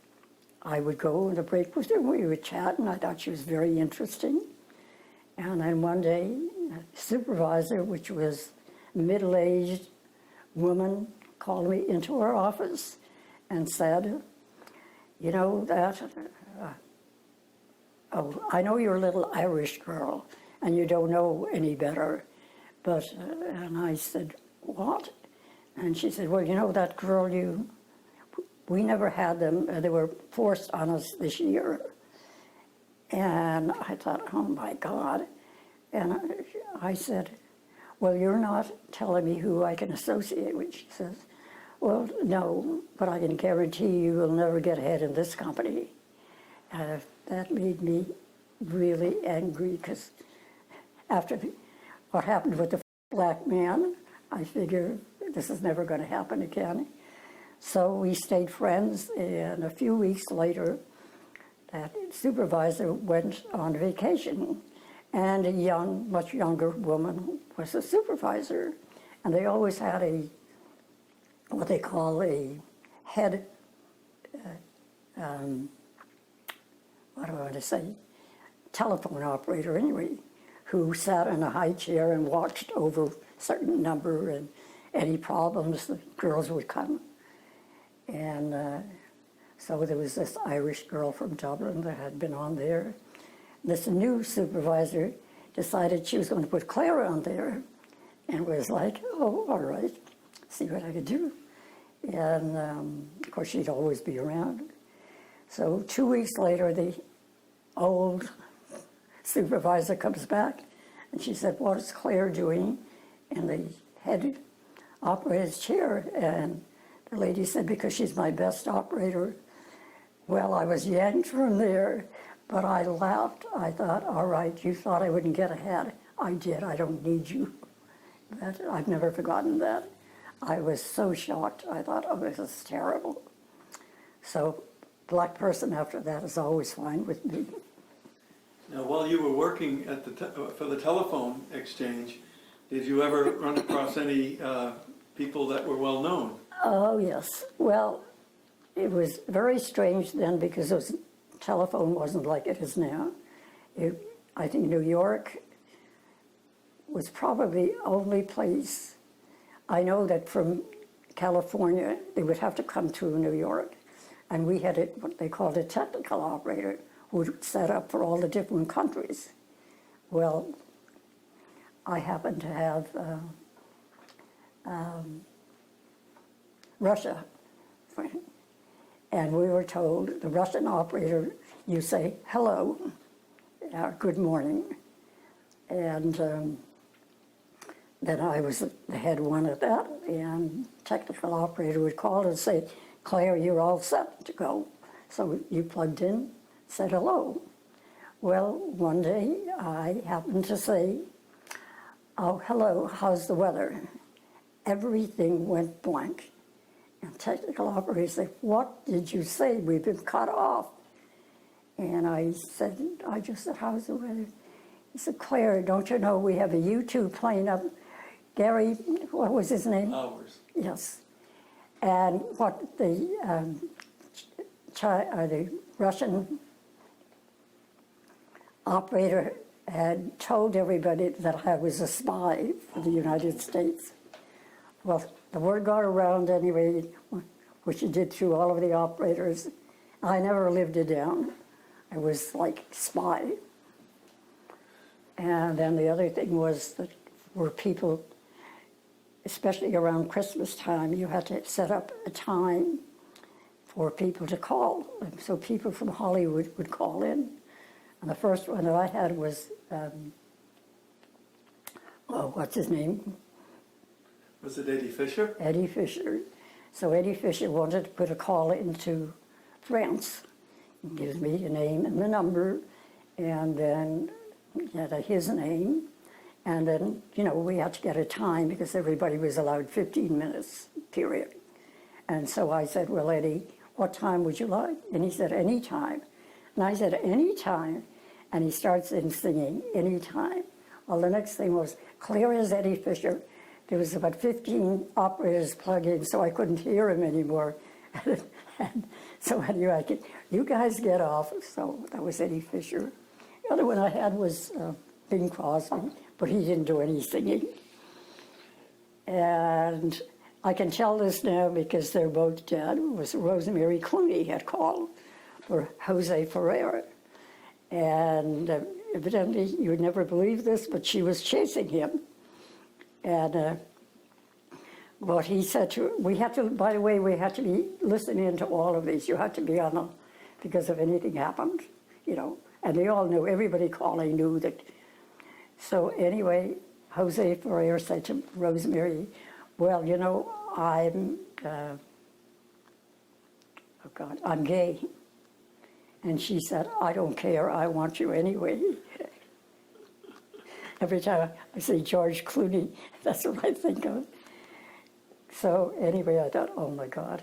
Speaker 2: I would go on the break with her. We would chat. And I thought she was very interesting. And then one day, a supervisor, which was a middle-aged woman, called me into her office and said, you know that, I know you're a little Irish girl and you don't know any better, but, and I said, what? And she said, well, you know that girl we never had them, they were forced on us this year. And I thought, oh my God. And I said, well, you're not telling me who I can associate with. She says, well, no, but I can guarantee you will never get ahead in this company. That made me really angry because after what happened with the black man, I figured this is never going to happen again. So we stayed friends, and a few weeks later, that supervisor went on vacation, and a much younger woman was a supervisor, and they always had what they call a head, what do I want to say, telephone operator anyway, who sat in a high chair and watched over a certain number, and any problems, the girls would come. And so there was this Irish girl from Dublin that had been on there. This new supervisor decided she was going to put Clara on there, and was like, oh, all right, see what I could do. And of course, she'd always be around. So 2 weeks later, the old supervisor comes back, and she said, what is Claire doing in the head operator's chair? And the lady said, because she's my best operator. Well, I was yanked from there, but I laughed. I thought, all right, you thought I wouldn't get ahead. I did. I don't need you. I've never forgotten that. I was so shocked. I thought, oh, this is terrible. So black person after that is always fine with me.
Speaker 1: Now, while you were working at for the telephone exchange, did you ever run across any people that were well known?
Speaker 2: Oh, yes. Well, it was very strange then because telephone wasn't like it is now. I think New York was probably the only place. I know that from California, they would have to come to New York. And we had what they called a technical operator who would set up for all the different countries. Well, I happened to have Russia. And we were told, the Russian operator, you say, hello, good morning. And then I was the head one at that, and technical operator would call and say, Claire, you're all set to go. So you plugged in, said hello. Well, one day I happened to say, oh, hello, how's the weather? Everything went blank. And technical operator said, what did you say? We've been cut off. And I just said, how's the weather? He said, Claire, don't you know we have a U-2 plane up, Gary, what was his name?
Speaker 1: Hours.
Speaker 2: Yes. And what the Russian operator had told everybody that I was a spy for the United States. Well, the word got around anyway, which it did through all of the operators. I never lived it down. I was like spy. And then the other thing was that were people, especially around Christmas time, you had to set up a time for people to call. And so people from Hollywood would call in. And the first one that I had was, what's his name?
Speaker 1: Was it Eddie Fisher?
Speaker 2: Eddie Fisher. So Eddie Fisher wanted to put a call into France. He gives me the name and the number, and then he had his name. And then, we had to get a time because everybody was allowed 15 minutes, period. And so I said, well, Eddie, what time would you like? And he said, any time. And I said, any time. And he starts in singing, any time. Well, the next thing was, clear as Eddie Fisher. There was about 15 operators plugged in, so I couldn't hear him anymore. And so anyway, you guys get off. So that was Eddie Fisher. The other one I had was Bing Crosby, but he didn't do any singing. And I can tell this now because they're both dead. It was Rosemary Clooney had called for Jose Ferrer. And evidently, you would never believe this, but she was chasing him. And what he said to her, we had to, by the way, we had to be listening to all of these. You had to be on them because if anything happened, and they all knew, everybody calling knew that. So anyway, Jose Ferrer said to Rosemary, well, I'm gay. And she said, I don't care, I want you anyway. Every time I say George Clooney, that's what I think of. So anyway, I thought, oh my God,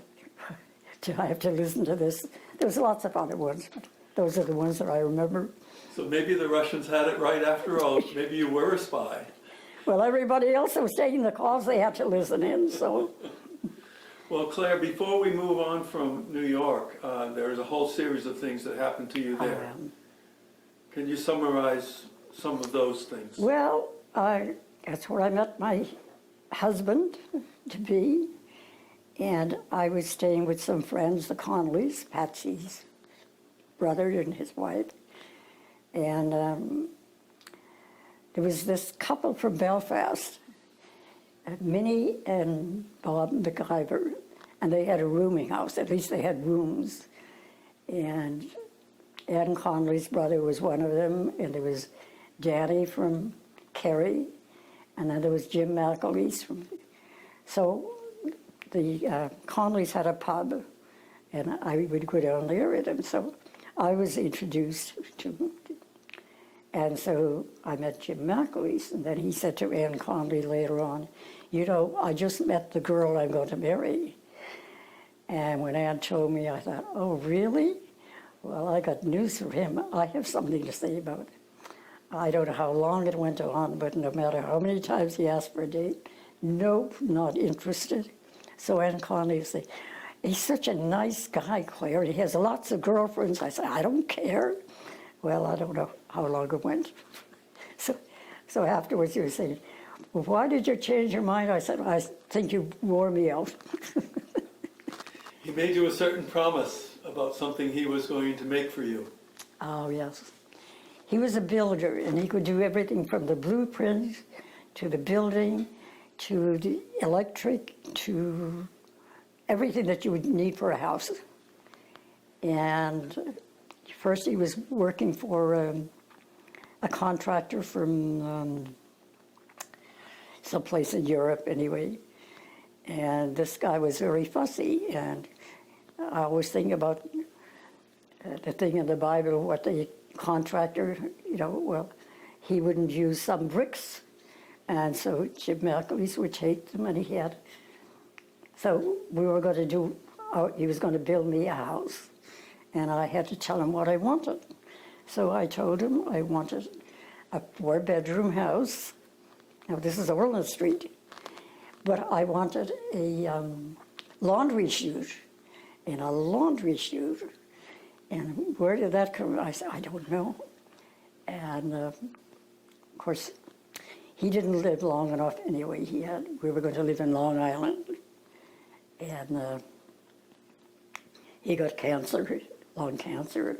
Speaker 2: do I have to listen to this? There's lots of other ones, but those are the ones that I remember.
Speaker 1: So maybe the Russians had it right after all. Maybe you were a spy.
Speaker 2: Well, everybody else was taking the calls, they had to listen in, so.
Speaker 1: Well, Claire, before we move on from New York, there's a whole series of things that happened to you there. Can you summarize some of those things?
Speaker 2: Well, that's where I met my husband-to-be, and I was staying with some friends, the Connollys, Patsy's brother and his wife, and there was this couple from Belfast, Minnie and Bob McIver, and they had a rooming house. At least they had rooms. And Ann Connolly's brother was one of them, and there was Danny from Kerry, and then there was Jim McAleese from. So the Connollys had a pub, and I would go down there with them. So I was introduced to, And so I met Jim McAleese, and then he said to Ann Connolly later on, you know, I just met the girl I'm going to marry. And when Ann told me, I thought, oh, really? Well, I got news for him. I have something to say about it. I don't know how long it went on, but no matter how many times he asked for a date, nope, not interested. So Ann Connolly said, he's such a nice guy, Claire. He has lots of girlfriends. I said, I don't care. Well, I don't know how long it went. So afterwards he was saying, well, why did you change your mind? I said, I think you wore me out.
Speaker 1: He made you a certain promise about something he was going to make for you.
Speaker 2: Oh, yes. He was a builder, and he could do everything from the blueprint to the building to the electric to everything that you would need for a house. And first he was working for a contractor from someplace in Europe anyway. And this guy was very fussy, and I always think about the thing in the Bible, what the contractor, you know, well, he wouldn't use some bricks, and so Jim McAleese would take them, and he had. So we were going to do, he was going to build me a house, and I had to tell him what I wanted. So I told him I wanted a 4-bedroom house. Now this is Orland Street, but I wanted a laundry chute, and a laundry chute. And where did that come from? I said, I don't know. And of course, he didn't live long enough anyway. We were going to live in Long Island. And he got cancer, lung cancer.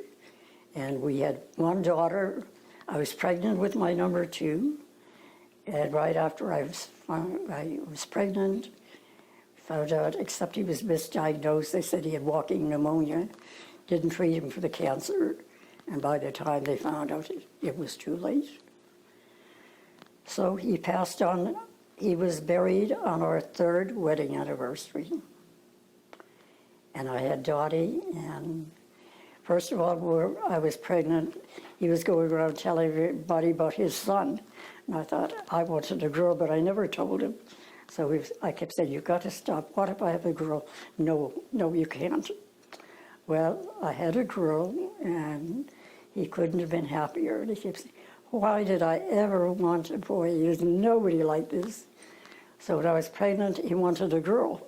Speaker 2: And we had one daughter. I was pregnant with my number 2. And right after I was pregnant, found out, except he was misdiagnosed, they said he had walking pneumonia. Didn't treat him for the cancer, and by the time they found out, it was too late. So he passed on. He was buried on our 3rd wedding anniversary. And I had Dottie, and first of all, I was pregnant. He was going around telling everybody about his son. And I thought, I wanted a girl, but I never told him. So I kept saying, you've got to stop. What if I have a girl? No, you can't. Well, I had a girl, and he couldn't have been happier. And he kept saying, why did I ever want a boy? There's nobody like this. So when I was pregnant, he wanted a girl.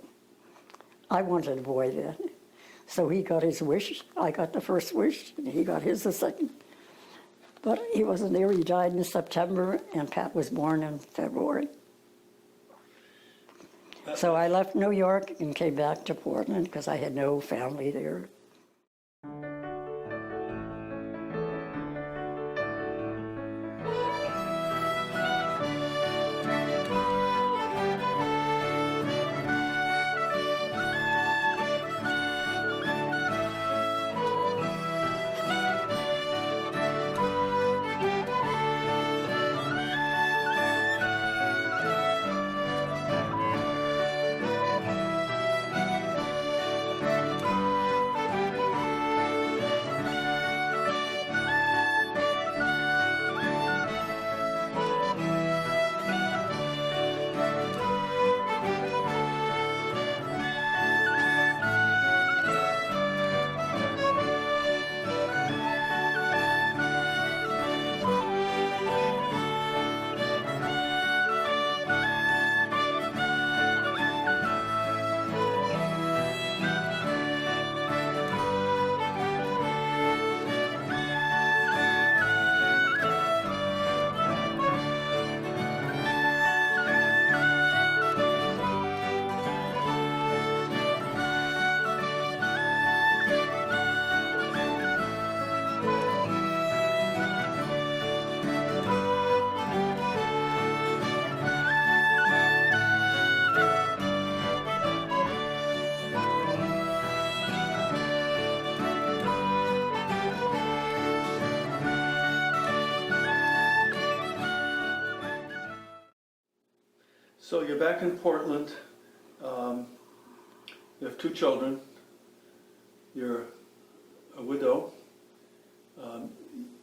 Speaker 2: I wanted a boy then. So he got his wish. I got the first wish, and he got his the second. But he wasn't there. He died in September, and Pat was born in February. So I left New York and came back to Portland because I had no family there.
Speaker 1: So you're back in Portland. You have 2 children. You're a widow.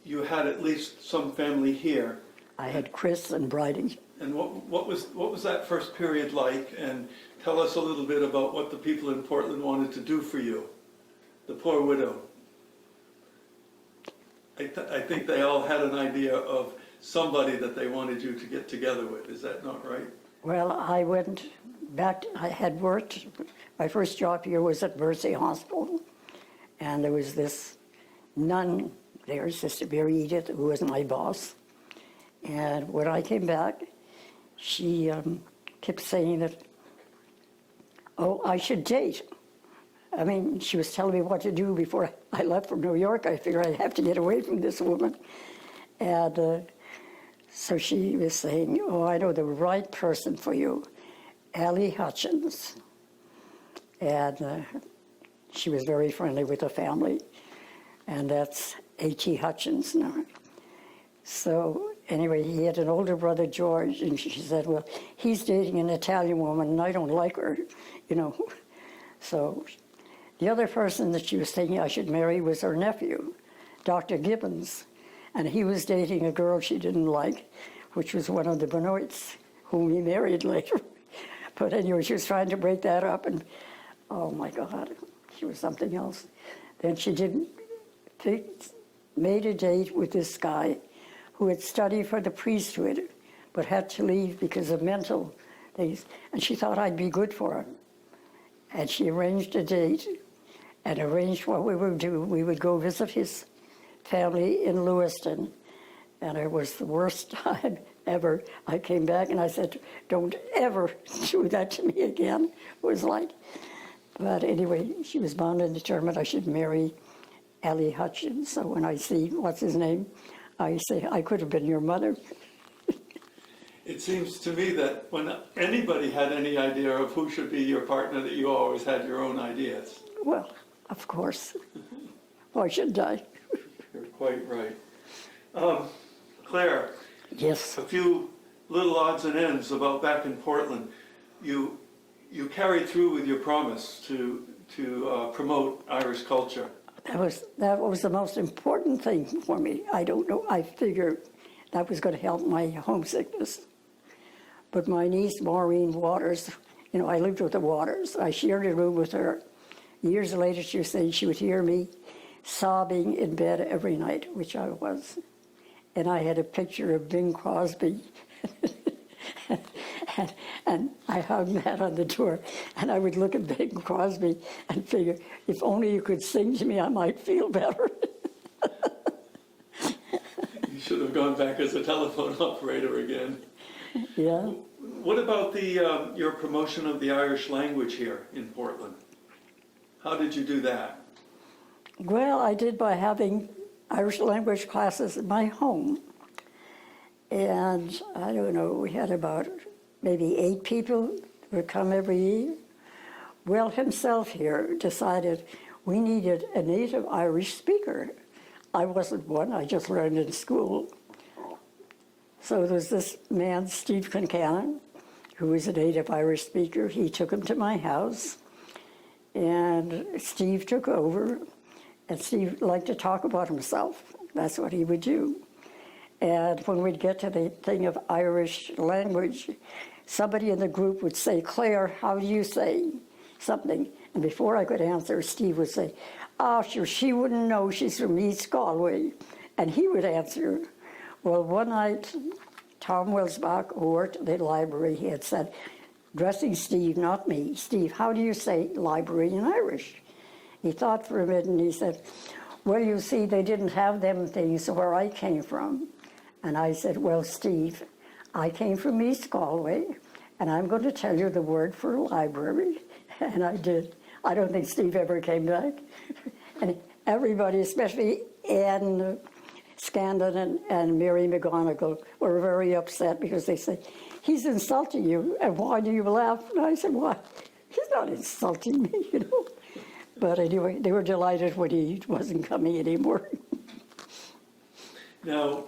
Speaker 1: you had at least some family here.
Speaker 2: I had Chris and Bridie.
Speaker 1: And what was that first period like? And tell us a little bit about what the people in Portland wanted to do for you, the poor widow. I think they all had an idea of somebody that they wanted you to get together with. Is that not right?
Speaker 2: Well, I went back, I had worked, my first job here was at Mercy Hospital, and there was this nun there, Sister Mary Edith, who was my boss. And when I came back, she kept saying that, oh, I should date. I mean, she was telling me what to do before I left from New York. I figured I'd have to get away from this woman. And so she was saying, oh, I know the right person for you, Allie Hutchins. And she was very friendly with the family. And that's A.T. Hutchins now. So anyway, he had an older brother, George, and she said, well, he's dating an Italian woman, and I don't like her, you know. So the other person that she was thinking I should marry was her nephew, Dr. Gibbons, and he was dating a girl she didn't like, which was one of the Benoits, whom he married later. But anyway, she was trying to break that up, and oh my God, she was something else. Then she made a date with this guy who had studied for the priesthood, but had to leave because of mental things, and she thought I'd be good for her. And she arranged a date and arranged what we would do. We would go visit his family in Lewiston, and it was the worst time ever. I came back and I said, don't ever do that to me again. It was like, but anyway, she was bound and determined I should marry Allie Hutchins. So when I see, what's his name, I say, I could have been your mother.
Speaker 1: It seems to me that when anybody had any idea of who should be your partner, that you always had your own ideas.
Speaker 2: Well, of course. Why shouldn't I?
Speaker 1: You're quite right. Claire,
Speaker 2: Yes.
Speaker 1: a few little odds and ends about back in Portland. You carried through with your promise to promote Irish culture.
Speaker 2: That was the most important thing for me. I don't know. I figured that was going to help my homesickness. But my niece, Maureen Waters, you know, I lived with the Waters. I shared a room with her. Years later, she was saying she would hear me sobbing in bed every night, which I was. And I had a picture of Bing Crosby. And I hung that on the door, and I would look at Bing Crosby and figure, if only you could sing to me, I might feel better.
Speaker 1: You should have gone back as a telephone operator again.
Speaker 2: Yeah.
Speaker 1: What about your promotion of the Irish language here in Portland? How did you do that?
Speaker 2: Well, I did by having Irish language classes in my home. And I don't know, we had about maybe 8 people who would come every year. Well, himself here decided we needed a native Irish speaker. I wasn't one, I just learned in school. So there was this man, Steve Concannon, who was a native Irish speaker. He took him to my house, and Steve took over, and Steve liked to talk about himself. That's what he would do. And when we'd get to the thing of Irish language, somebody in the group would say, Claire, how do you say something? And before I could answer, Steve would say, oh, sure, she wouldn't know, she's from East Galway. And he would answer. Well, one night, Tom Welsbach, who worked at the library, he had said, addressing Steve, not me, Steve, how do you say library in Irish? He thought for a minute and he said, well, you see, they didn't have them things where I came from. And I said, well, Steve, I came from East Galway, and I'm going to tell you the word for library. And I did. I don't think Steve ever came back. And everybody, especially Anne Scandon and Mary McGonigal, were very upset because they said, he's insulting you, and why do you laugh? And I said, why? He's not insulting me, you know. But anyway, they were delighted when he wasn't coming anymore.
Speaker 1: Now,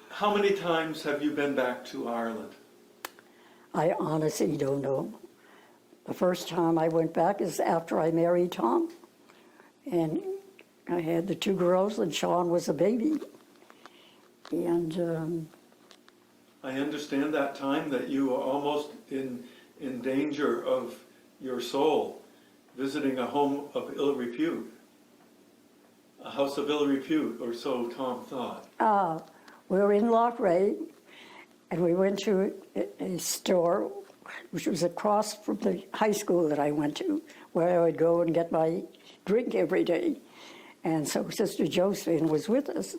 Speaker 1: how many times have you been back to Ireland?
Speaker 2: I honestly don't know. The first time I went back is after I married Tom. And I had the 2 girls, and Sean was a baby. And
Speaker 1: I understand that time that you were almost in danger of your soul, visiting a home of ill repute, a house of ill repute, or so Tom thought.
Speaker 2: we were in Loughrea, and we went to a store which was across from the high school that I went to, where I would go and get my drink every day. And so Sister Josephine was with us.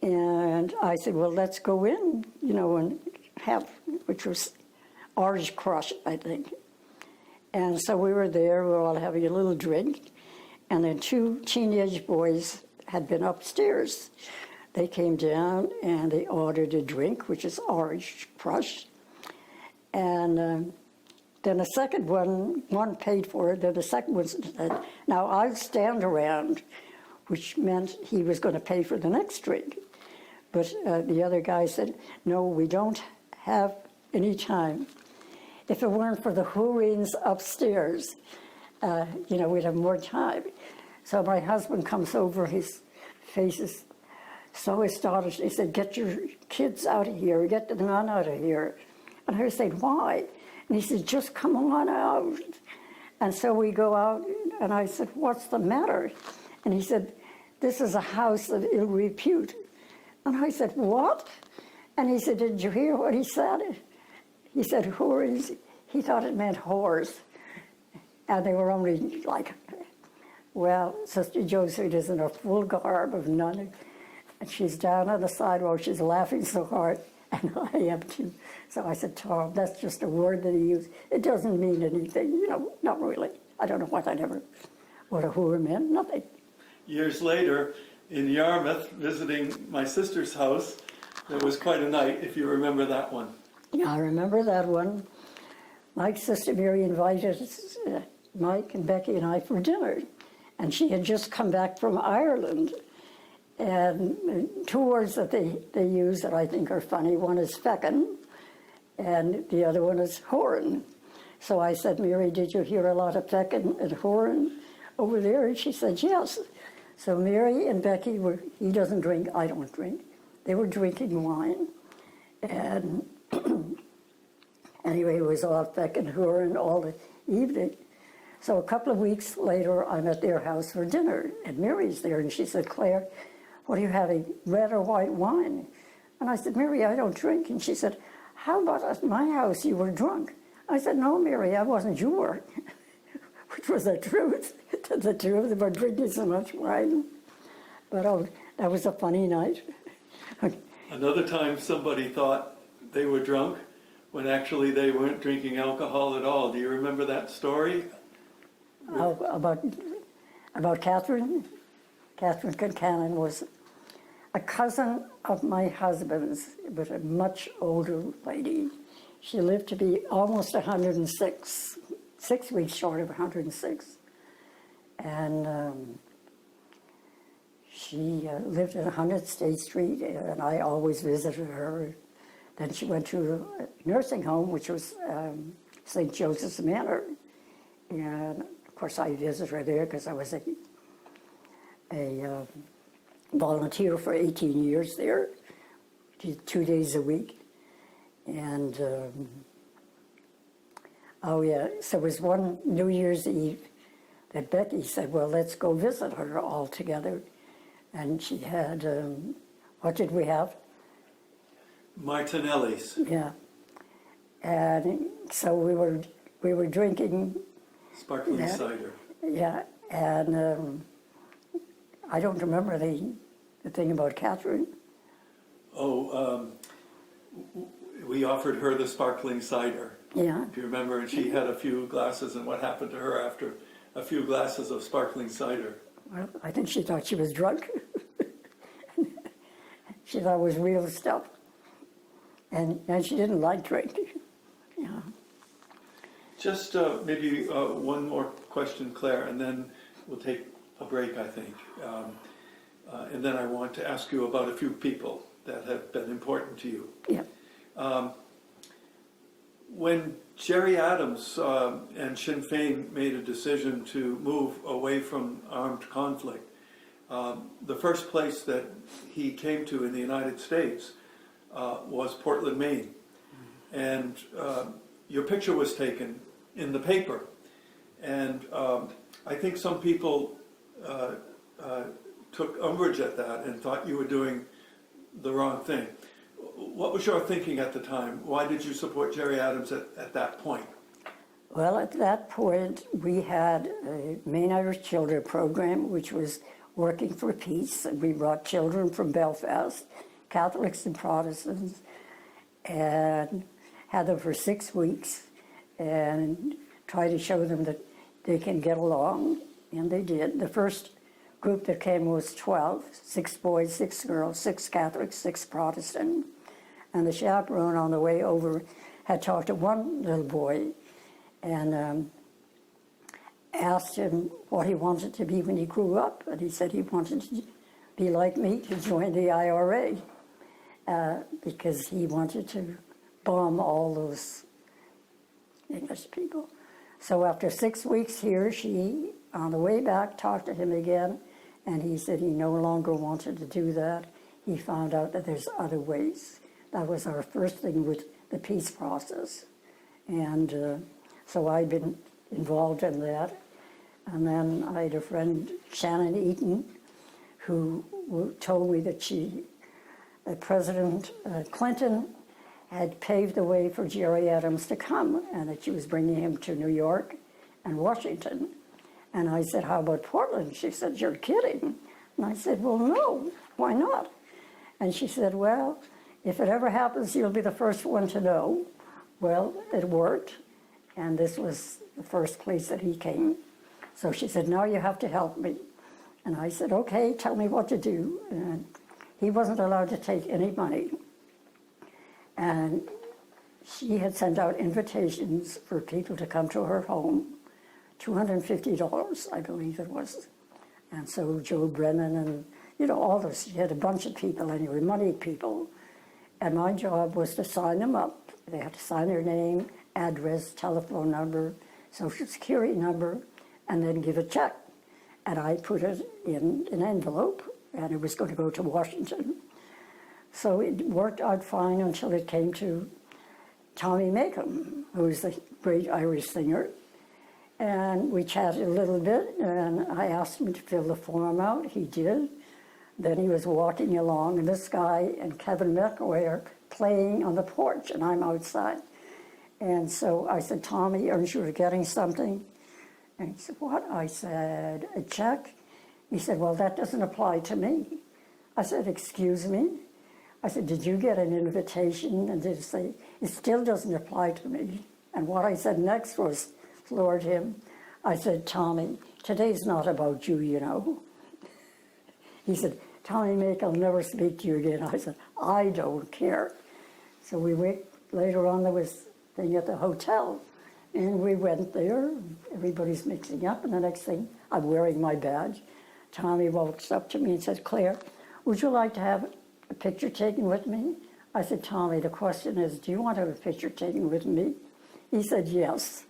Speaker 2: And I said, well, let's go in, and have, which was Orange Crush, I think. And so we were there, we were all having a little drink. And then 2 teenage boys had been upstairs. They came down and they ordered a drink, which is Orange Crush. And then the second one paid for it, then the second one said, now I'll stand around, which meant he was going to pay for the next drink. But the other guy said, no, we don't have any time. If it weren't for the Hurrians upstairs, we'd have more time. So my husband comes over, his face is so astonished. He said, get your kids out of here, get them on out of here. And I said, why? And he said, just come on out. And so we go out, and I said, what's the matter? And he said, this is a house of ill repute. And I said, what? And he said, did you hear what he said? He said, whores. He thought it meant whores. And they were only like, well, Sister Josephine is in a full garb of nun. And she's down on the sidewalk, she's laughing so hard, and I am too. So I said, Tom, that's just a word that he used. It doesn't mean anything, not really. I don't know what a whore meant, nothing.
Speaker 1: Years later, in Yarmouth, visiting my sister's house, there was quite a night, if you remember that one.
Speaker 2: Yeah, I remember that one. Mike's sister Mary invited Mike and Becky and I for dinner. And she had just come back from Ireland. And 2 words that they use that I think are funny. One is feckin', and the other one is whorin'. So I said, Mary, did you hear a lot of feckin' and whorin' over there? And she said, yes. So Mary and Becky he doesn't drink, I don't drink. They were drinking wine. And anyway, it was all feckin' whorin' all the evening. So a couple of weeks later, I'm at their house for dinner, and Mary's there, and she said, Claire, what are you having, red or white wine? And I said, Mary, I don't drink. And she said, how about at my house you were drunk? I said, no, Mary, I wasn't sure, which was the truth. The 2 of them were drinking so much wine. But that was a funny night.
Speaker 1: Another time somebody thought they were drunk when actually they weren't drinking alcohol at all. Do you remember that story?
Speaker 2: Oh, about Catherine? Catherine Concannon was a cousin of my husband's, but a much older lady. She lived to be almost 106, 6 weeks short of 106. And she lived at 100 State Street, and I always visited her. Then she went to a nursing home, which was St. Joseph's Manor. And of course, I visited her there because I was a volunteer for 18 years there, 2 days a week. And, so it was one New Year's Eve that Becky said, well, let's go visit her all together. And she had, what did we have?
Speaker 1: Martinelli's.
Speaker 2: Yeah. And so we were drinking.
Speaker 1: Sparkling cider.
Speaker 2: Yeah, and I don't remember the thing about Catherine.
Speaker 1: We offered her the sparkling cider.
Speaker 2: Yeah.
Speaker 1: If you remember, and she had a few glasses, and what happened to her after a few glasses of sparkling cider?
Speaker 2: Well, I think she thought she was drunk. She thought it was real stuff. And she didn't like drinking. Yeah.
Speaker 1: Just maybe one more question, Claire, and then we'll take a break, I think. And then I want to ask you about a few people that have been important to you.
Speaker 2: Yeah.
Speaker 1: When Jerry Adams and Sinn Féin made a decision to move away from armed conflict, The first place that he came to in the United States was Portland, Maine. And your picture was taken in the paper. And I think some people took umbrage at that and thought you were doing the wrong thing. What was your thinking at the time? Why did you support Jerry Adams at that point?
Speaker 2: Well, at that point, we had a Maine Irish Children program, which was working for peace. And we brought children from Belfast, Catholics and Protestants, and had them for 6 weeks and tried to show them that they can get along. And they did. The first group that came was 12, 6 boys, 6 girls, 6 Catholics, 6 Protestant. And the chaperone on the way over had talked to one little boy and asked him what he wanted to be when he grew up. And he said he wanted to be like me, to join the IRA, because he wanted to bomb all those English people. So after 6 weeks here, she, on the way back, talked to him again, and he said he no longer wanted to do that. He found out that there's other ways. That was our first thing with the peace process. And so I'd been involved in that. And then I had a friend, Shannon Eaton, who told me that President Clinton had paved the way for Jerry Adams to come, and that she was bringing him to New York and Washington. And I said, how about Portland? She said, you're kidding. And I said, well, no, why not? And she said, well, if it ever happens, you'll be the first one to know. Well, it worked, and this was the first place that he came. So she said, now you have to help me. And I said, okay, tell me what to do. And he wasn't allowed to take any money. And she had sent out invitations for people to come to her home, $250, I believe it was. And so Joe Brennan and, all those, she had a bunch of people anyway, money people. And my job was to sign them up. They had to sign their name, address, telephone number, social security number, and then give a check. And I put it in an envelope, and it was going to go to Washington. So it worked out fine until it came to Tommy Makem, who was the great Irish singer. And we chatted a little bit, and I asked him to fill the form out. He did. Then he was walking along, and this guy and Kevin McAway are playing on the porch, and I'm outside. And so I said, Tommy, aren't you getting something? And he said, what? I said, a check? He said, well, that doesn't apply to me. I said, excuse me? I said, did you get an invitation? And did he say, it still doesn't apply to me. And what I said next was, floored him. I said, Tommy, today's not about you, He said, Tommy Make, I'll never speak to you again. I said, I don't care. So we went, later on there was a thing at the hotel, and we went there, everybody's mixing up, and the next thing, I'm wearing my badge. Tommy walks up to me and says, Claire, would you like to have a picture taken with me? I said, Tommy, the question is, do you want to have a picture taken with me? He said, yes.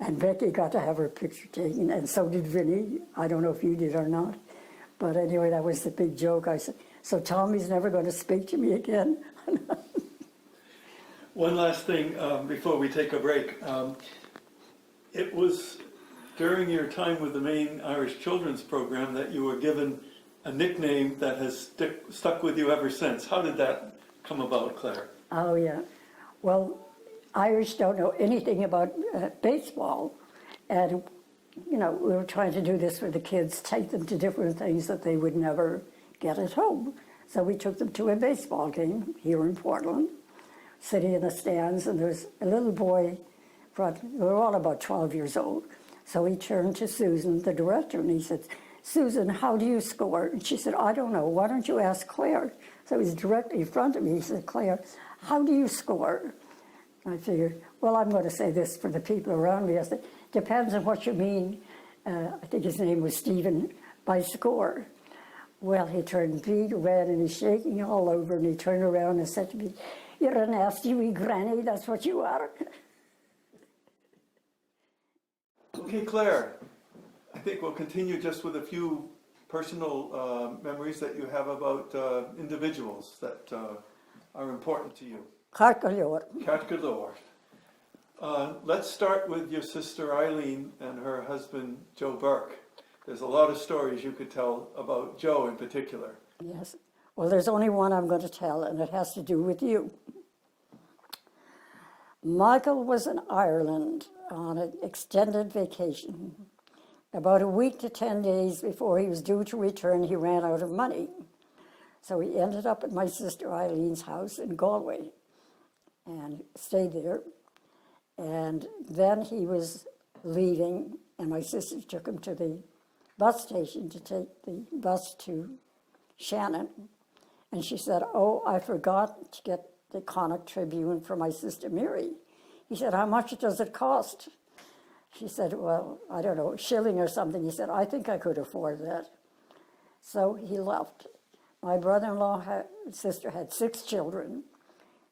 Speaker 2: And Becky got to have her picture taken, and so did Vinny. I don't know if you did or not. But anyway, that was the big joke. I said, so Tommy's never going to speak to me again?
Speaker 1: One last thing before we take a break. It was during your time with the Maine Irish Children's Program that you were given a nickname that has stuck with you ever since. How did that come about, Claire?
Speaker 2: Oh, yeah. Well, Irish don't know anything about baseball. And, we were trying to do this for the kids, take them to different things that they would never get at home. So we took them to a baseball game here in Portland, sitting in the stands, and there was a little boy, we were all about 12 years old. So he turned to Susan, the director, and he said, Susan, how do you score? And she said, I don't know. Why don't you ask Claire? So he was directly in front of me. He said, Claire, how do you score? I figured, well, I'm going to say this for the people around me. I said, depends on what you mean. I think his name was Stephen, by score. Well, he turned big red and he's shaking all over, and he turned around and said to me, you're a nasty wee granny, that's what you are.
Speaker 1: Okay, Claire, I think we'll continue just with a few personal memories that you have about individuals that are important to you.
Speaker 2: Carcolor.
Speaker 1: Carcolor. Let's start with your sister Eileen and her husband Joe Burke. There's a lot of stories you could tell about Joe in particular.
Speaker 2: Yes. Well, there's only one I'm going to tell, and it has to do with you. Michael was in Ireland on an extended vacation. About a week to 10 days before he was due to return, he ran out of money. So he ended up at my sister Eileen's house in Galway and stayed there. And then he was leaving, and my sister took him to the bus station to take the bus to Shannon. And she said, "Oh, I forgot to get the Connacht Tribune for my sister Mary." He said, "How much does it cost?" She said, "Well, I don't know, a shilling or something." He said, "I think I could afford that." So he left. My brother-in-law sister had 6 children.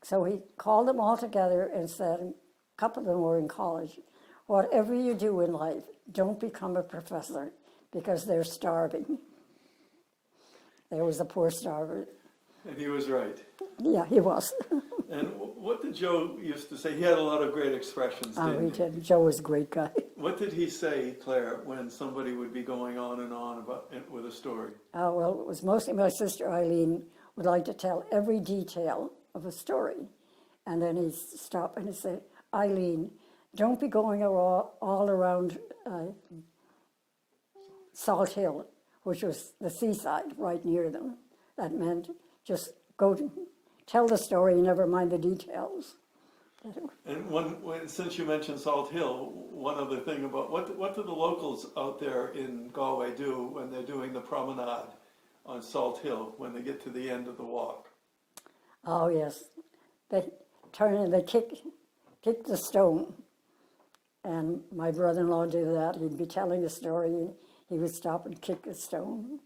Speaker 2: So he called them all together and said, a couple of them were in college, "Whatever you do in life, don't become a professor because they're starving." There was a poor starver.
Speaker 1: And he was right.
Speaker 2: Yeah, he was.
Speaker 1: And what did Joe used to say? He had a lot of great expressions,
Speaker 2: Oh,
Speaker 1: didn't
Speaker 2: he did. Joe was a great guy.
Speaker 1: What did he say, Claire, when somebody would be going on and on about with a story?
Speaker 2: Oh, well, it was mostly my sister Eileen would like to tell every detail of a story. And then he'd stop and he'd say, "Eileen, don't be going all around Salt Hill," which was the seaside right near them. That meant just go to tell the story, never mind the details.
Speaker 1: And since you mentioned Salt Hill, one other thing about what do the locals out there in Galway do when they're doing the promenade on Salt Hill when they get to the end of the walk?
Speaker 2: Oh, yes. They turn and they kick the stone. And my brother-in-law did that. He'd be telling a story, he would stop and kick the stone.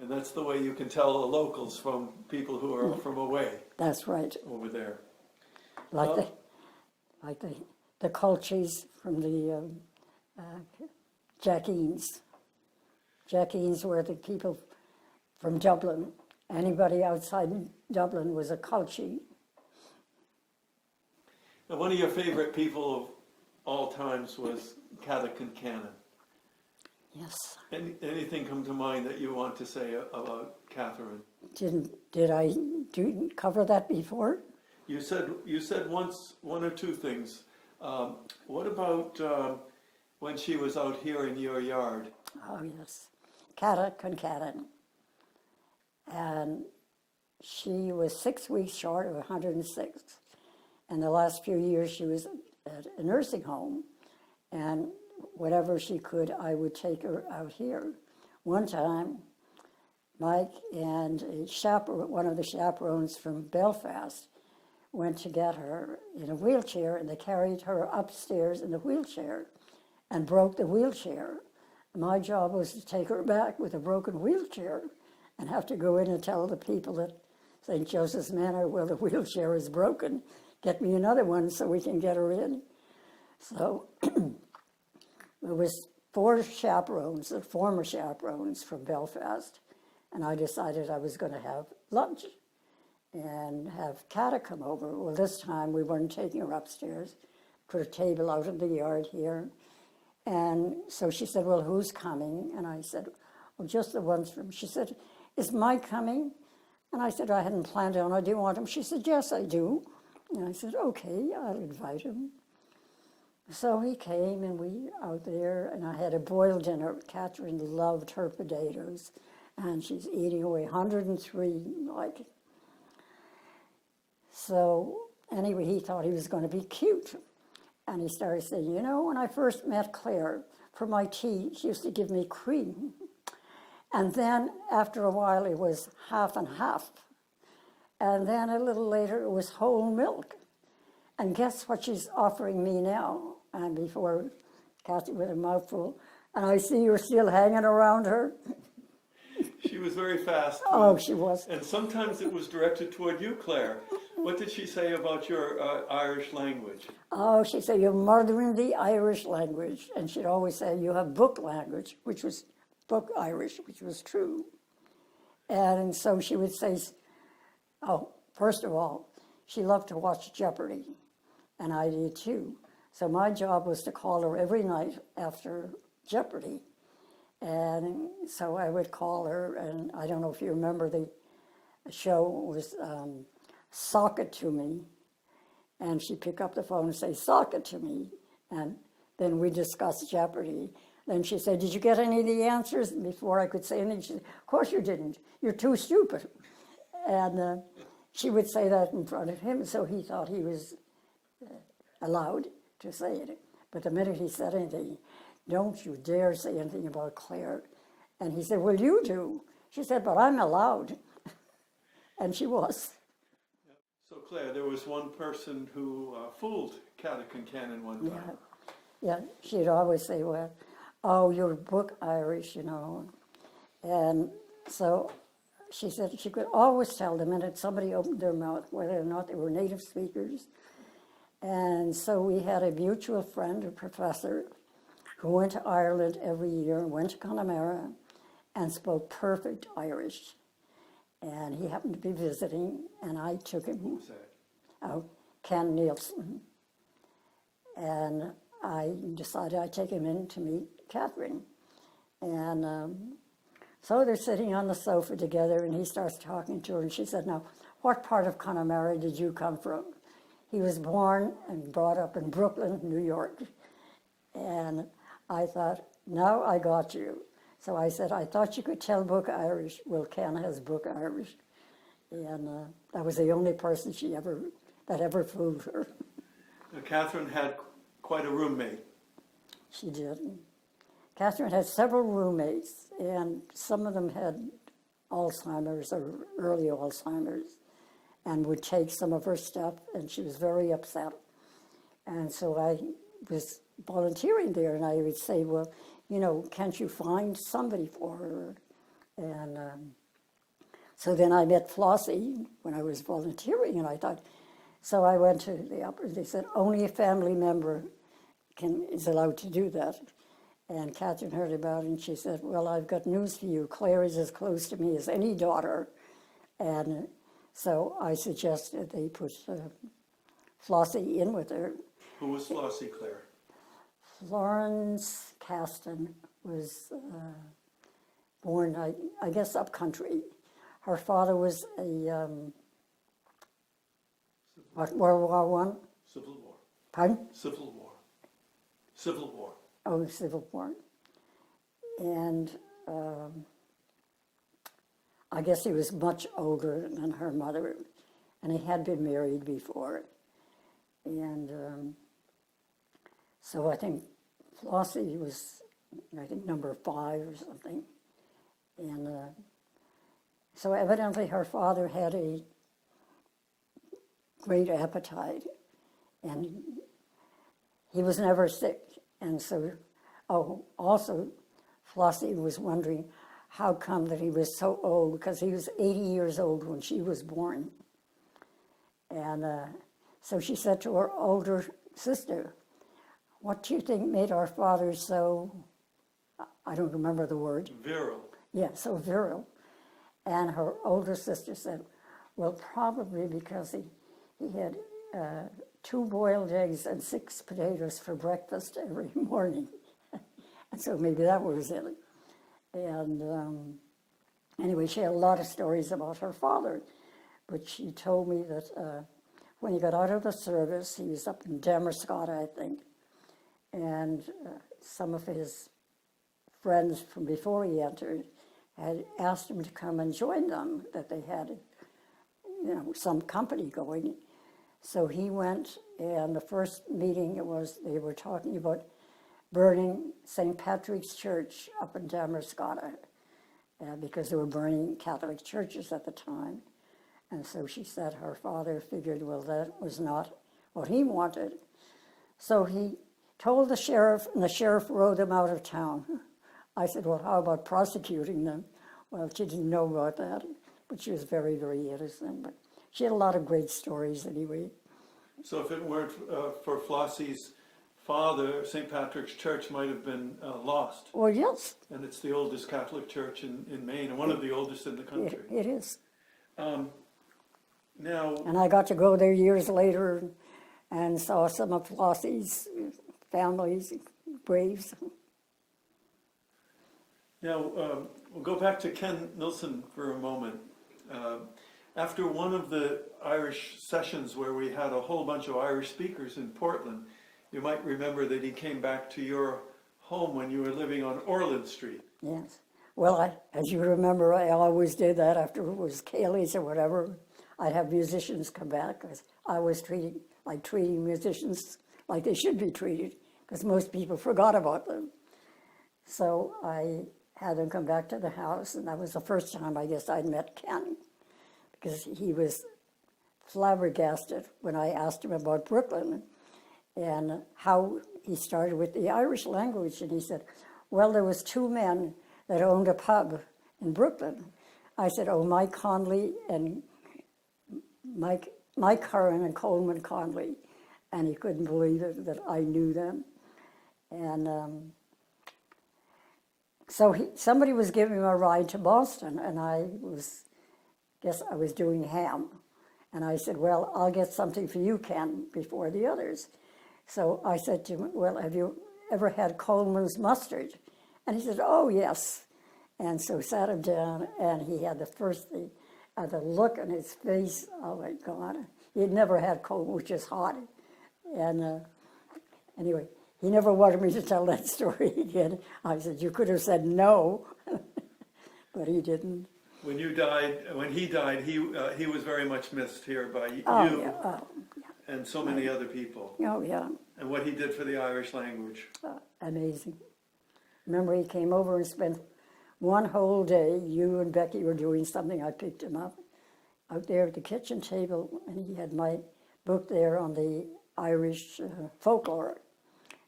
Speaker 1: And that's the way you can tell the locals from people who are from away.
Speaker 2: That's right.
Speaker 1: Over there.
Speaker 2: Like the Culchies from the Jackines. Jackines were the people from Dublin. Anybody outside Dublin was a Culchie.
Speaker 1: Now, one of your favorite people of all times was Cata Concannon.
Speaker 2: Yes.
Speaker 1: Anything come to mind that you want to say about Catherine?
Speaker 2: Did I cover that before?
Speaker 1: You said once one or two things. What about when she was out here in your yard?
Speaker 2: Oh, yes. Cata Concannon. And she was 6 weeks short of 106. And the last few years she was at a nursing home. And whenever she could, I would take her out here. One time, Mike and one of the chaperones from Belfast went to get her in a wheelchair, and they carried her upstairs in the wheelchair and broke the wheelchair. My job was to take her back with a broken wheelchair and have to go in and tell the people at St. Joseph's Manor, "Well, the wheelchair is broken. Get me another one so we can get her in." So there was 4 chaperones, the former chaperones from Belfast, and I decided I was going to have lunch and have Cata come over. Well, this time we weren't taking her upstairs, put a table out in the yard here. And so she said, "Well, who's coming?" And I said, "Well, just the ones from..." She said, "Is Mike coming?" And I said, "I hadn't planned on it. Do you want him?" She said, "Yes, I do." And I said, "Okay, I'll invite him." So he came, and we out there, and I had a Boyle dinner. Catherine loved her potatoes, and she's eating away 103, like. So anyway, he thought he was going to be cute. And he started saying, "You know, when I first met Claire, for my tea, she used to give me cream. And then after a while, it was half and half. And then a little later, it was whole milk. And guess what she's offering me now?" And before Kathy with a mouthful, "And I see you're still hanging around her."
Speaker 1: She was very fast.
Speaker 2: Oh, she was.
Speaker 1: And sometimes it was directed toward you, Claire. What did she say about your Irish language?
Speaker 2: Oh, she'd say, "You're murdering the Irish language." And she'd always say, "You have book language," which was spoke Irish, which was true. And so she would say, oh, first of all, she loved to watch Jeopardy, and I did too. So my job was to call her every night after Jeopardy. And so I would call her, and I don't know if you remember the show was Sock It To Me. And she'd pick up the phone and say, sock it to me. And then we discussed Jeopardy. Then she said, did you get any of the answers? And before I could say anything, she said, of course you didn't. You're too stupid. And she would say that in front of him, so he thought he was allowed to say it. But the minute he said anything, don't you dare say anything about Claire. And he said, well, you do. She said, but I'm allowed. And she was.
Speaker 1: So Claire, there was one person who fooled Cata Concannon one time.
Speaker 2: Yeah, she'd always say, well, oh, you're book Irish, you know. And so she said she could always tell the minute somebody opened their mouth whether or not they were native speakers. And so we had a mutual friend, a professor, who went to Ireland every year, went to Connemara, and spoke perfect Irish. And he happened to be visiting, and I took him.
Speaker 1: Who was that?
Speaker 2: Oh, Ken Nielsen. And I decided I'd take him in to meet Catherine. And so they're sitting on the sofa together, and he starts talking to her, and she said, now, what part of Connemara did you come from? He was born and brought up in Brooklyn, New York. And I thought, now I got you. So I said, I thought you could tell book Irish. Well, Ken has book Irish. And that was the only person that ever fooled her.
Speaker 1: Now, Catherine had quite a roommate.
Speaker 2: She did. Catherine had several roommates, and some of them had Alzheimer's or early Alzheimer's, and would take some of her stuff, and she was very upset. And so I was volunteering there, and I would say, well, you know, can't you find somebody for her? And so then I met Flossie when I was volunteering, and I thought, so I went to the upper, they said, only a family member is allowed to do that. And Catherine heard about it, and she said, well, I've got news for you. Claire is as close to me as any daughter. And so I suggested they put Flossie in with her.
Speaker 1: Who was Flossie, Claire?
Speaker 2: Florence Caston was born, I guess, up country. Her father was a World War I?
Speaker 1: Civil War.
Speaker 2: Pardon?
Speaker 1: Civil War. Civil War.
Speaker 2: Oh, Civil War. And I guess he was much older than her mother, and he had been married before. And so I think Flossie was, I think, number 5 or something. And so evidently her father had a great appetite, and he was never sick. And so, also Flossie was wondering how come that he was so old, because he was 80 years old when she was born. And so she said to her older sister, what do you think made our father so, I don't remember the word.
Speaker 1: Virile.
Speaker 2: Yeah, so virile. And her older sister said, well, probably because he had 2 boiled eggs and 6 potatoes for breakfast every morning. And so maybe that was it. And anyway, she had a lot of stories about her father. But she told me that when he got out of the service, he was up in Damerscott, I think. And some of his friends from before he entered had asked him to come and join them, that they had, you know, some company going. So he went, and the first meeting they were talking about burning St. Patrick's Church up in Damerscott, because they were burning Catholic churches at the time. And so she said her father figured, well, that was not what he wanted. So he told the sheriff, and the sheriff rode them out of town. I said, well, how about prosecuting them? Well, she didn't know about that, but she was very, very innocent. But she had a lot of great stories anyway.
Speaker 1: So if it weren't for Flossie's father, St. Patrick's Church, might have been lost.
Speaker 2: Well, yes,
Speaker 1: And it's the oldest Catholic church in Maine, and one of the oldest in the country.
Speaker 2: it is.
Speaker 1: Now,
Speaker 2: And I got to go there years later and saw some of Flossie's family's graves.
Speaker 1: we'll go back to Ken Nilsson for a moment. After one of the Irish sessions where we had a whole bunch of Irish speakers in Portland, you might remember that he came back to your home when you were living on Orland Street.
Speaker 2: Yes. Well, as you remember, I always did that after it was Kaylee's or whatever. I'd have musicians come back because I was treating musicians like they should be treated because most people forgot about them. So I had them come back to the house, and that was the first time I guess I'd met Ken, because he was flabbergasted when I asked him about Brooklyn and how he started with the Irish language. And he said, well, there was two men that owned a pub in Brooklyn. I said, oh, Mike Connolly and Mike Curran and Coleman Connolly. And he couldn't believe it that I knew them. And so somebody was giving him a ride to Boston, and I was doing ham. And I said, well, I'll get something for you, Ken, before the others. So I said to him, well, have you ever had Coleman's mustard? And he said, oh, yes. And so sat him down, and he had the look on his face, oh my God. He'd never had Coleman, which is hot. And anyway, he never wanted me to tell that story again. I said, you could have said no, but he didn't.
Speaker 1: When he died, he was very much missed here by you and so many other people.
Speaker 2: Oh, yeah.
Speaker 1: And what he did for the Irish language.
Speaker 2: Amazing. Remember, he came over and spent one whole day. You and Becky were doing something. I picked him up out there at the kitchen table, and he had my book there on the Irish folklore,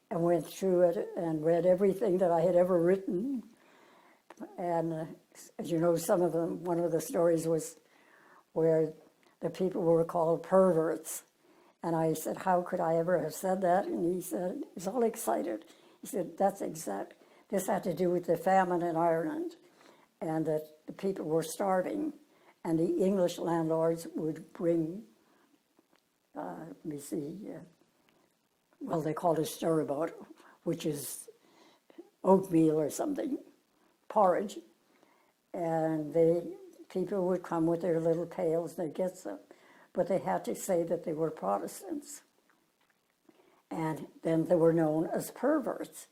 Speaker 2: and went through it and read everything that I had ever written. And as you know, one of the stories was where the people were called perverts. And I said, how could I ever have said that? And he said, he was all excited. He said, that's exact. This had to do with the famine in Ireland, and that the people were starving, and the English landlords would bring, they called it stirabout, which is oatmeal or something, porridge. And people would come with their little pails, they'd get some, but they had to say that they were Protestants. And then they were known as perverts.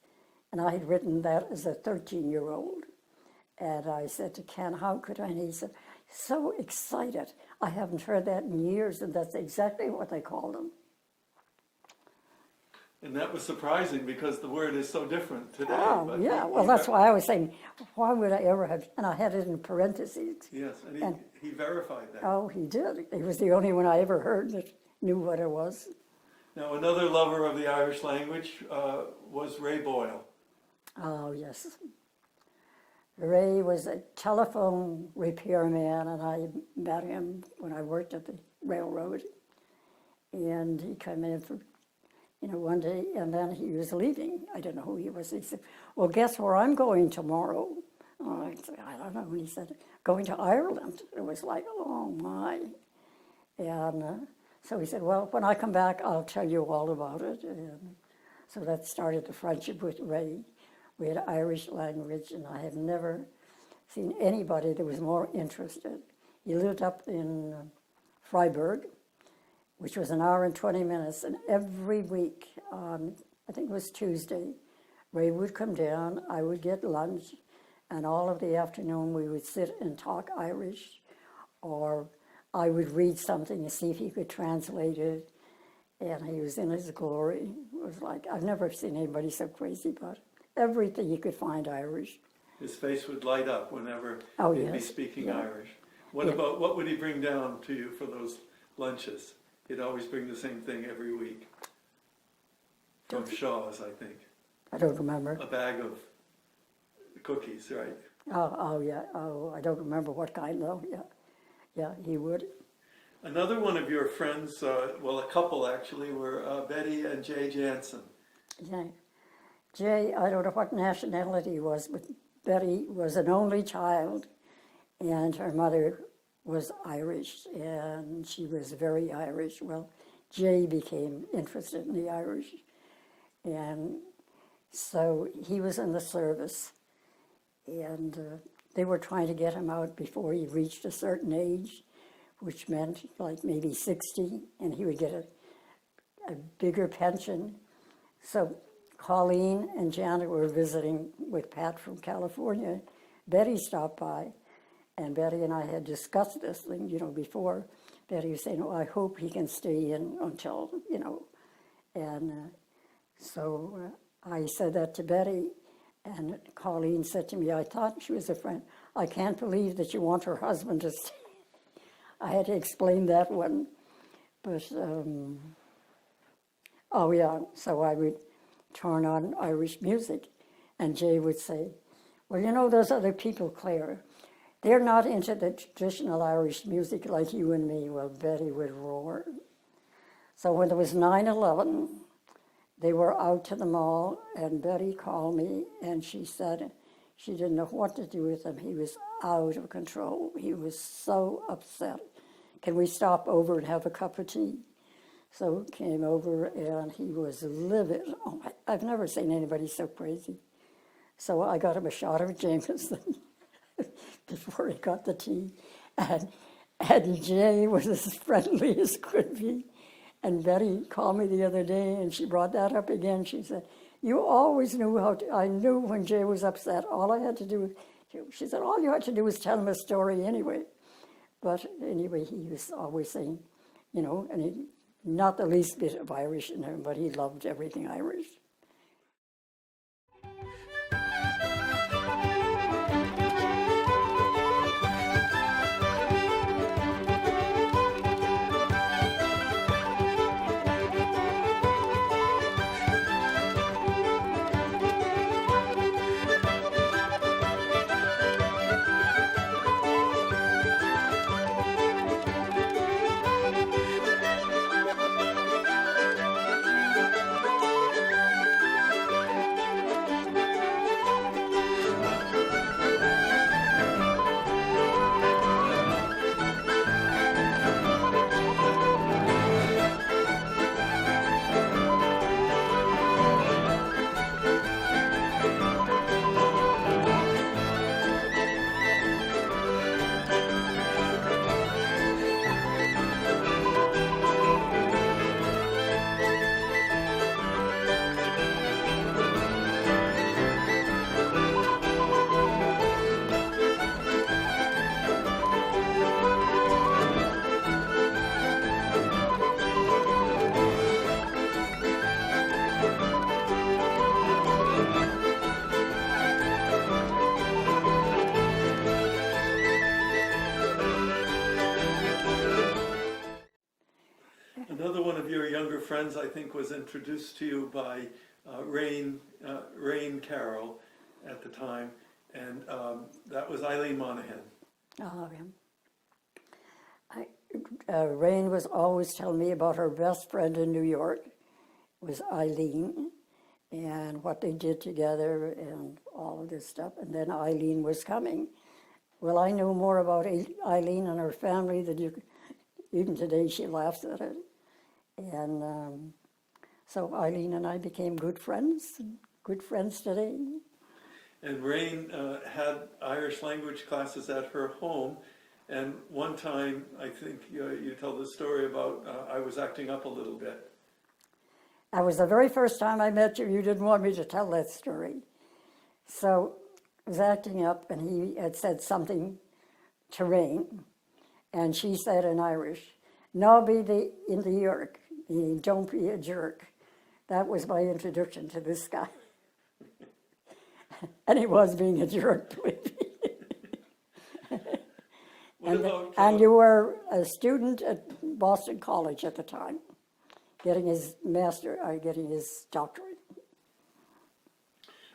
Speaker 2: And I had written that as a 13-year-old. And I said to Ken, how could I? And he said, so excited. I haven't heard that in years, and that's exactly what they called them.
Speaker 1: And that was surprising because the word is so different today.
Speaker 2: Oh,
Speaker 1: but
Speaker 2: yeah. Well, that's why I was saying, why would I ever have? And I had it in parentheses.
Speaker 1: Yes, and he verified that.
Speaker 2: Oh, he did. He was the only one I ever heard that knew what it was.
Speaker 1: Now, another lover of the Irish language was Ray Boyle.
Speaker 2: Oh, yes. Ray was a telephone repairman, and I met him when I worked at the railroad. And he came in for, one day, and then he was leaving. I don't know who he was. He said, well, guess where I'm going tomorrow? Oh, I said, I don't know. And he said, going to Ireland. It was like, oh, my. And so he said, well, when I come back, I'll tell you all about it. And so that started the friendship with Ray. We had Irish language, and I have never seen anybody that was more interested. He lived up in Freiburg, which was an hour and 20 minutes, and every week on, I think it was Tuesday, Ray would come down, I would get lunch, and all of the afternoon we would sit and talk Irish, or I would read something and see if he could translate it, and he was in his glory. It was like, I've never seen anybody so crazy about it. Everything you could find Irish.
Speaker 1: His face would light up whenever he'd be speaking Irish. What would he bring down to you for those lunches? He'd always bring the same thing every week. From Shaw's, I think.
Speaker 2: I don't remember.
Speaker 1: A bag of cookies, right?
Speaker 2: Oh, yeah. Oh, I don't remember what kind, though. Yeah, he would.
Speaker 1: Another one of your friends, a couple actually, were Betty and Jay Jansen.
Speaker 2: Yeah. Jay, I don't know what nationality he was, but Betty was an only child, and her mother was Irish, and she was very Irish. Well, Jay became interested in the Irish, and so he was in the service, and they were trying to get him out before he reached a certain age, which meant like maybe 60, and he would get a bigger pension. So Colleen and Janet were visiting with Pat from California. Betty stopped by, and Betty and I had discussed this thing, before. Betty was saying, "Oh, I hope he can stay in until, and so I said that to Betty, and Colleen said to me, "I thought she was a friend. I can't believe that you want her husband to stay." I had to explain that one, but, oh yeah, so I would turn on Irish music, and Jay would say, "Well, those other people, Claire, they're not into the traditional Irish music like you and me." Well, Betty would roar. So when it was 9/11, they were out to the mall, and Betty called me, and she said she didn't know what to do with him. He was out of control. He was so upset. "Can we stop over and have a cup of tea?" So came over, and he was livid. Oh, I've never seen anybody so crazy. So I got him a shot of Jameson before he got the tea. And Jay was as friendly as could be. And Betty called me the other day, and she brought that up again. She said, "You always knew how to," I knew when Jay was upset. All I had to do, she said, "all you had to do was tell him a story anyway." But anyway, he was always saying, and he, not the least bit of Irish in him, but he loved everything Irish.
Speaker 1: Another one of your younger friends, I think, was introduced to you by Rain Carroll at the time, and that was Eileen Monahan.
Speaker 2: Oh, yeah. Rain was always telling me about her best friend in New York, was Eileen, and what they did together and all of this stuff. And then Eileen was coming. Well, I knew more about Eileen and her family than you could. Even today she laughs at it. And so Eileen and I became good friends today.
Speaker 1: And Rain had Irish language classes at her home, and one time, I think you tell the story about I was acting up a little bit.
Speaker 2: That was the very first time I met you. You didn't want me to tell that story. So I was acting up, and he had said something to Rain, and she said in Irish, "No be in the York, don't be a jerk." That was my introduction to this guy. And he was being a jerk, believe me. And you were a student at Boston College at the time, getting his doctorate.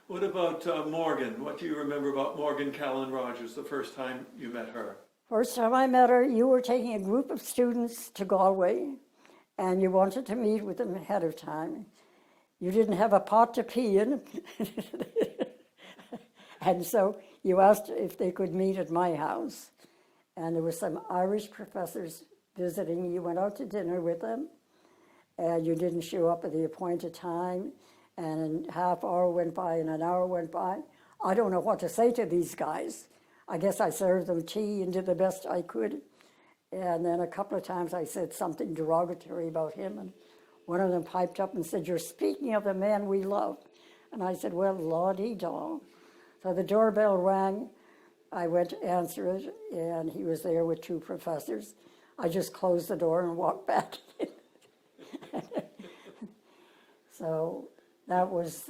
Speaker 1: What about Morgan? What do you remember about Morgan Callan Rogers the first time you met her?
Speaker 2: First time I met her, you were taking a group of students to Galway, and you wanted to meet with them ahead of time. you didn't have a pot to pee in. And so you asked if they could meet at my house. And there were some Irish professors visiting. You went out to dinner with them, and you didn't show up at the appointed time. And a half hour went by and an hour went by. I don't know what to say to these guys. I guess I served them tea and did the best I could. And then a couple of times I said something derogatory about him. And one of them piped up and said, "You're speaking of the man we love." And I said, "Well, Lottie-daw." So the doorbell rang. I went to answer it, and he was there with two professors. I just closed the door and walked back in. So that was...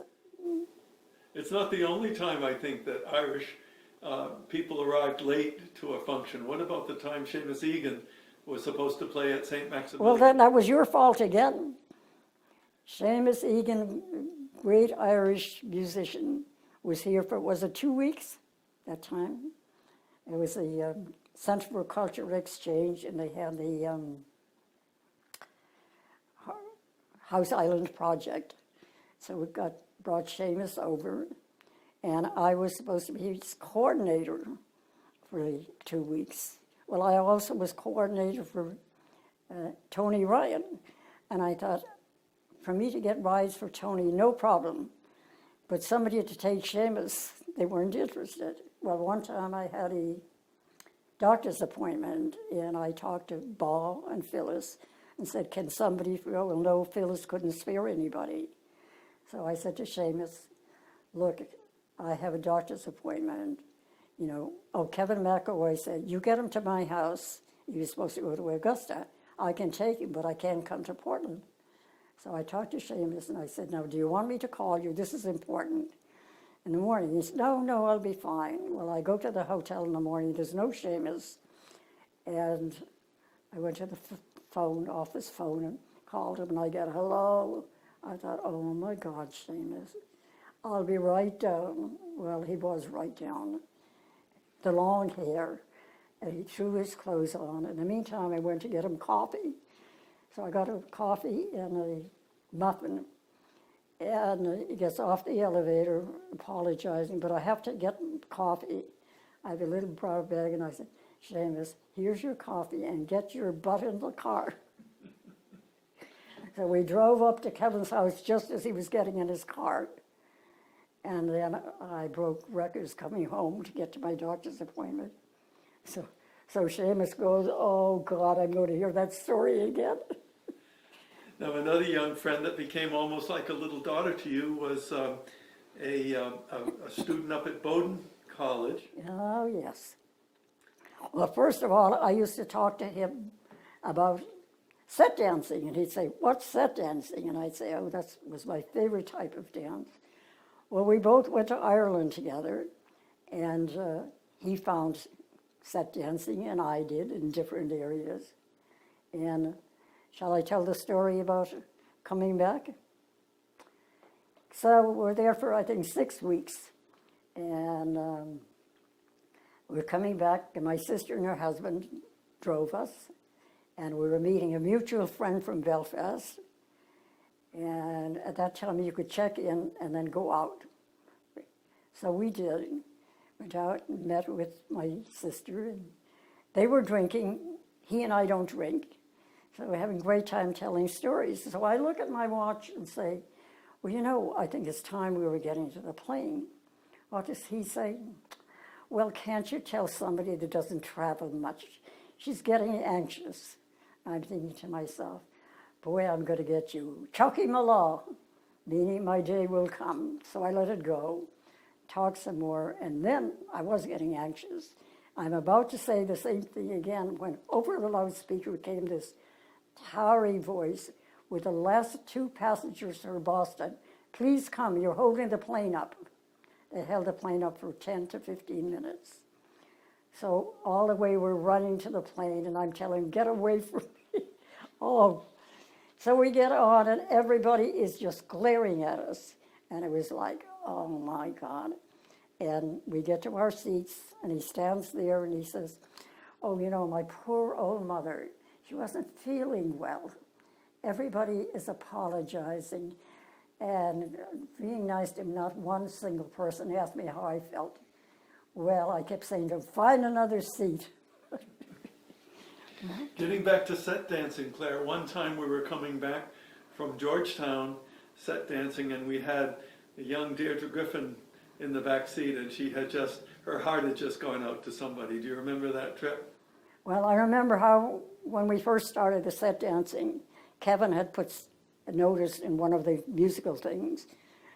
Speaker 1: It's not the only time, I think, that Irish people arrived late to a function. What about the time Seamus Egan was supposed to play at St. Maximilian?
Speaker 2: Well, then that was your fault again. Seamus Egan, great Irish musician, was here for, was it 2 weeks that time? It was the Centre for Cultural Exchange, and they had the House Island project. So we brought Seamus over, and I was supposed to be his coordinator for the 2 weeks. Well, I also was coordinator for Tony Ryan, and I thought, for me to get rides for Tony, no problem. But somebody to take Seamus, they weren't interested. Well, one time I had a doctor's appointment, and I talked to Boyle and Phyllis and said, "Can somebody go?" Well, no, Phyllis couldn't spare anybody. So I said to Seamus, "Look, I have a doctor's appointment." You know, Kevin McAvoy said, "You get him to my house." He was supposed to go to Augusta. "I can take him, but I can't come to Portland." So I talked to Seamus, and I said, "Now, do you want me to call you? This is important." In the morning, he said, No, I'll be fine." Well, I go to the hotel in the morning. There's no Seamus. And I went to the office phone, and called him, and I got, "Hello." I thought, "Oh, my God, Seamus, I'll be right down." Well, he was right down. The long hair, and he threw his clothes on. In the meantime, I went to get him coffee. So I got a coffee and a muffin, and he gets off the elevator apologizing, "But I have to get coffee." I have a little brown bag, and I said, "Seamus, here's your coffee, and get your butt in the car." So we drove up to Kevin's house just as he was getting in his car. And then I broke records coming home to get to my doctor's appointment. So Seamus goes, "Oh, God, I'm going to hear that story again."
Speaker 1: Now, another young friend that became almost like a little daughter to you was a student up at Bowdoin College.
Speaker 2: Oh, yes. Well, first of all, I used to talk to him about set dancing, and he'd say, "What's set dancing?" And I'd say, "Oh, that was my favorite type of dance." Well, we both went to Ireland together, and he found set dancing, and I did, in different areas. And shall I tell the story about coming back? So we're there for, I think, 6 weeks. And we're coming back, and my sister and her husband drove us. And we were meeting a mutual friend from Belfast. And at that time, you could check in and then go out. So we did. Went out and met with my sister. And they were drinking. He and I don't drink. So we're having a great time telling stories. So I look at my watch and say, "Well, you know, I think it's time we were getting to the plane." What does he say? "Well, can't you tell somebody that doesn't travel much? She's getting anxious." I'm thinking to myself, "Boy, I'm going to get you. Chucky Malaw," meaning my day will come. So I let it go, talk some more, and then I was getting anxious. I'm about to say the same thing again when over the loudspeaker came this towering voice with the last 2 passengers for Boston. "Please come, you're holding the plane up." They held the plane up for 10 to 15 minutes. So all the way we're running to the plane, and I'm telling them, "Get away from me." Oh, so we get on, and everybody is just glaring at us. And it was like, oh my God. And we get to our seats, and he stands there, and he says, "Oh, you know, my poor old mother, she wasn't feeling well. Everybody is apologizing. And being nice to him, not one single person asked me how I felt. Well, I kept saying to him, find another seat.
Speaker 1: Getting back to set dancing, Claire, one time we were coming back from Georgetown set dancing, and we had a young Deirdre Griffin in the back seat, and her heart had just gone out to somebody. Do you remember that trip?
Speaker 2: Well, I remember how when we first started the set dancing, Kevin had put a notice in one of the musical things,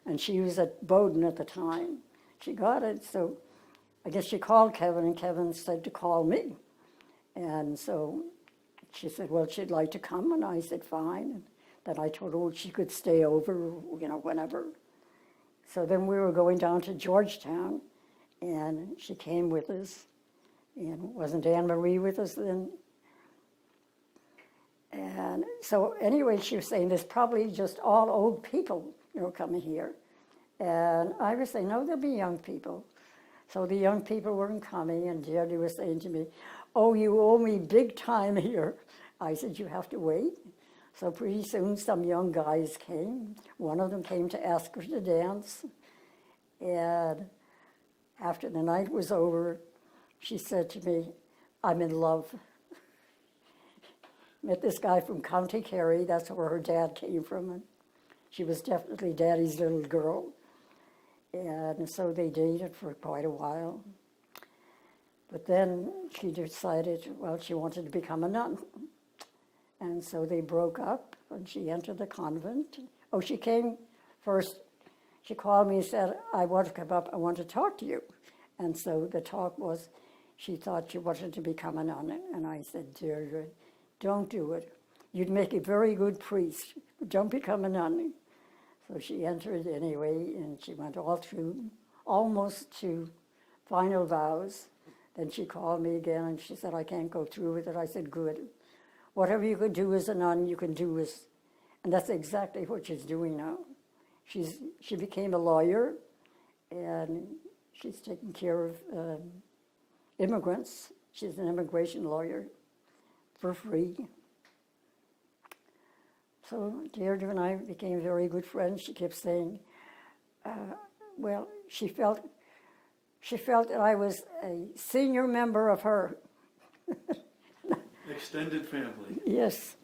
Speaker 2: and she was at Bowdoin at the time. She got it, so I guess she called Kevin, and Kevin said to call me. And so she said, well, she'd like to come, and I said, fine. And then I told her she could stay over, whenever. So then we were going down to Georgetown, and she came with us. And wasn't Anne Marie with us then? And so anyway, she was saying there's probably just all old people, coming here. And I was saying, no, there'll be young people. So the young people weren't coming, and Deirdre was saying to me, oh, you owe me big time here. I said, you have to wait. So pretty soon some young guys came. One of them came to ask her to dance. And after the night was over, she said to me, I'm in love. Met this guy from County Kerry, that's where her dad came from. And she was definitely Daddy's little girl. And so they dated for quite a while. But then she decided, well, she wanted to become a nun. And so they broke up, and she entered the convent. Oh, she came first. She called me and said, I want to come up, I want to talk to you. And so the talk was, she thought she wanted to become a nun. And I said, Deirdre, don't do it. You'd make a very good priest, but don't become a nun. So she entered anyway, and she went all through, almost to final vows. Then she called me again, and she said, I can't go through with it. I said, good. Whatever you could do as a nun, you can do as, and that's exactly what she's doing now. She became a lawyer, and she's taking care of immigrants. She's an immigration lawyer for free. So Deirdre and I became very good friends. She kept saying, well, she felt that I was a senior member of her.
Speaker 1: Extended family.
Speaker 2: Yes.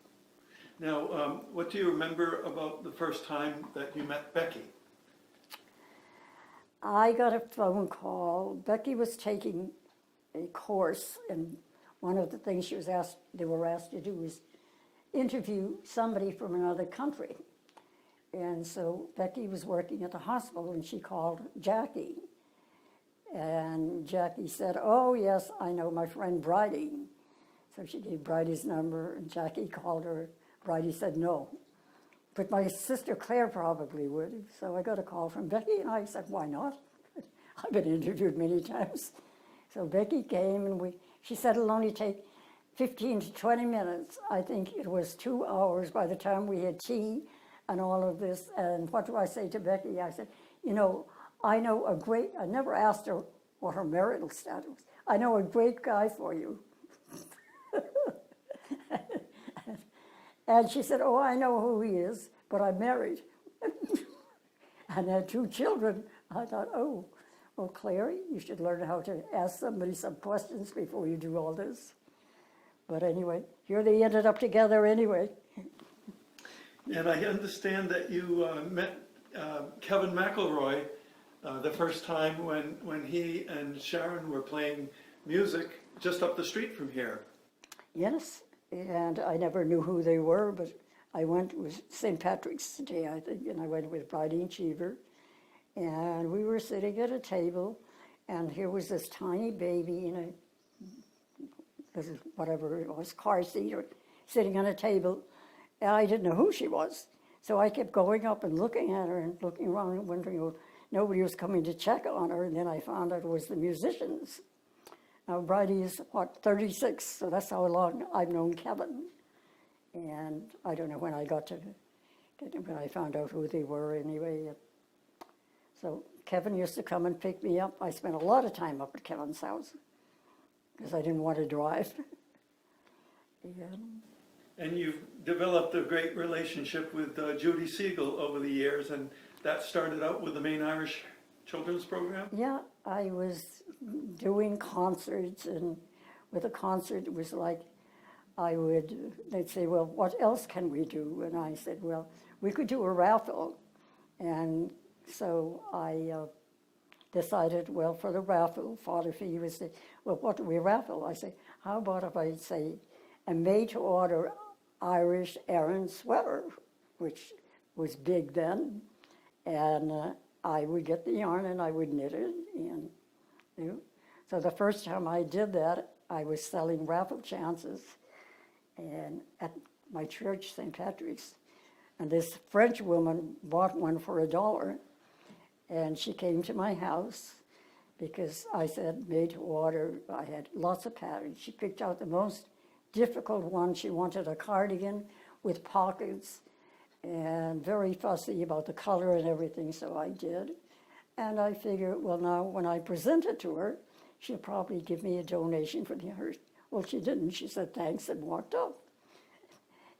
Speaker 1: Now, what do you remember about the first time that you met Becky?
Speaker 2: I got a phone call. Becky was taking a course, and one of the things they were asked to do was interview somebody from another country. And so Becky was working at the hospital, and she called Jackie. And Jackie said, oh, yes, I know my friend Bridie. So she gave Bridie's number, and Jackie called her. Bridie said no. But my sister Claire probably would. So I got a call from Becky, and I said, why not? I've been interviewed many times. So Becky came, and she said it'll only take 15 to 20 minutes. I think it was 2 hours by the time we had tea and all of this. And what do I say to Becky? I said, I know I never asked her what her marital status was. I know a great guy for you. And she said, oh, I know who he is, but I'm married. And had 2 children. I thought, oh, well, Claire, you should learn how to ask somebody some questions before you do all this. But anyway, here they ended up together anyway.
Speaker 1: And I understand that you met Kevin McElroy the first time when he and Sharon were playing music just up the street from here.
Speaker 2: Yes, and I never knew who they were, but I went with St. Patrick's Day, I think, and I went with Bridie and Cheever. And we were sitting at a table, and here was this tiny baby in whatever it was, car seat, or sitting on a table, and I didn't know who she was. So I kept going up and looking at her and looking around and wondering, well, nobody was coming to check on her, and then I found out it was the musicians. Now, Bridie is, 36, so that's how long I've known Kevin. And I don't know when I when I found out who they were anyway. So Kevin used to come and pick me up. I spent a lot of time up at Kevin's house because I didn't want to drive.
Speaker 1: And you've developed a great relationship with Judy Siegel over the years, and that started out with the Maine Irish Children's Program?
Speaker 2: Yeah, I was doing concerts, and with a concert, it was like they'd say, well, what else can we do? And I said, well, we could do a raffle. And so I decided, well, for the raffle, Father Fee would say, well, what do we raffle? I say, how about if I say a made-to-order Irish Aran sweater, which was big then, and I would get the yarn and I would knit it. And so the first time I did that, I was selling raffle chances and at my church, St. Patrick's. And this French woman bought one for $1. And she came to my house because I said made to order. I had lots of patterns. She picked out the most difficult one. She wanted a cardigan with pockets and very fussy about the color and everything, so I did. And I figured, well, now when I present it to her, she'll probably give me a donation for the Irish. Well, she didn't. She said thanks and walked off.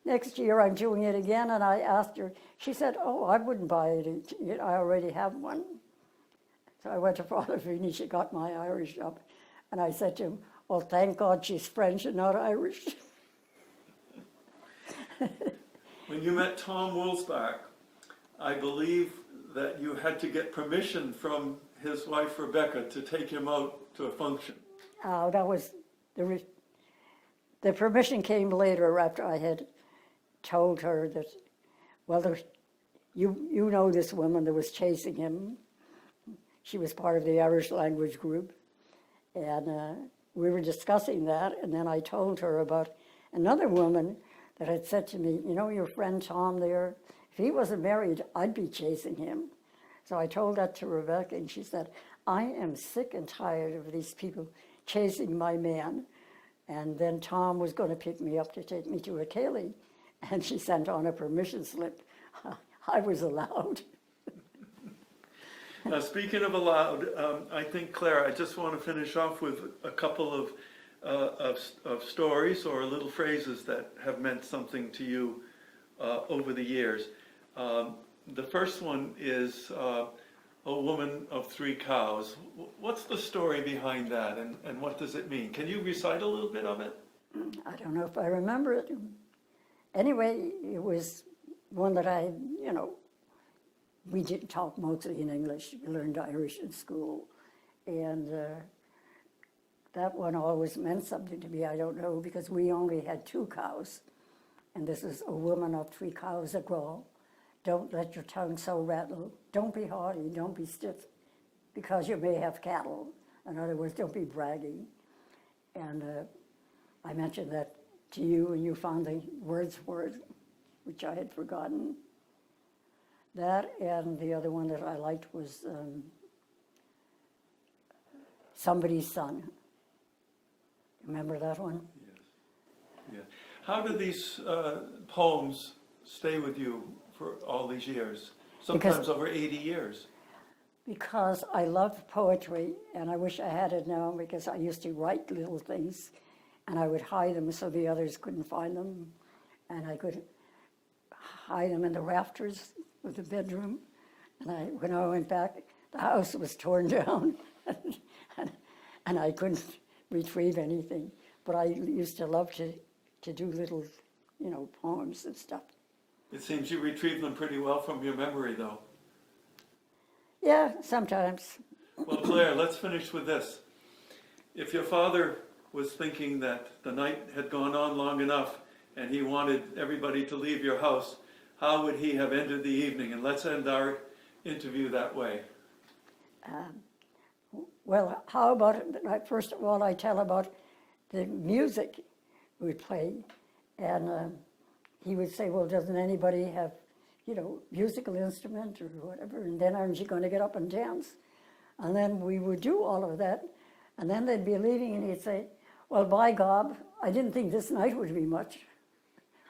Speaker 2: Next year, I'm doing it again, and I asked her. She said, oh, I wouldn't buy it. I already have one. So I went to Father Feeney. She got my Irish up. And I said to him, well, thank God she's French and not Irish.
Speaker 1: When you met Tom Woolsbach, I believe that you had to get permission from his wife, Rebecca, to take him out to a function.
Speaker 2: That was, the permission came later after I had told her that, well, you know this woman that was chasing him. She was part of the Irish language group. And we were discussing that, and then I told her about another woman that had said to me, you know your friend Tom there, if he wasn't married, I'd be chasing him. So I told that to Rebecca, and she said, I am sick and tired of these people chasing my man. And then Tom was going to pick me up to take me to a ceilidh, and she sent on a permission slip. I was allowed.
Speaker 1: Now, speaking of allowed, I think, Claire, I just want to finish off with a couple of stories or little phrases that have meant something to you over the years. The first one is a woman of 3 cows. What's the story behind that, and what does it mean? Can you recite a little bit of it?
Speaker 2: I don't know if I remember it. Anyway, it was one that we didn't talk mostly in English. We learned Irish in school. And that one always meant something to me. I don't know, because we only had 2 cows. And this is a woman of 3 cows ago. Don't let your tongue so rattle. Don't be haughty, don't be stiff, because you may have cattle. In other words, don't be bragging. And I mentioned that to you, and you found the words for it, which I had forgotten. That, and the other one that I liked was Somebody's Son. Remember that one?
Speaker 1: Yes. Yeah. How do these poems stay with you for all these years? Sometimes over 80 years.
Speaker 2: Because I love poetry, and I wish I had it now, because I used to write little things, and I would hide them so the others couldn't find them, and I could hide them in the rafters of the bedroom. And when I went back, the house was torn down, and I couldn't retrieve anything. But I used to love to do little, poems and stuff.
Speaker 1: It seems you retrieve them pretty well from your memory, though.
Speaker 2: Yeah, sometimes.
Speaker 1: Well, Claire, let's finish with this. If your father was thinking that the night had gone on long enough and he wanted everybody to leave your house, how would he have ended the evening? And let's end our interview that way.
Speaker 2: Well, how about, first of all, I tell about the music we'd play. And he would say, well, doesn't anybody have, musical instrument or whatever? And then aren't you going to get up and dance? And then we would do all of that. And then they'd be leaving, and he'd say, well, by God, I didn't think this night would be much.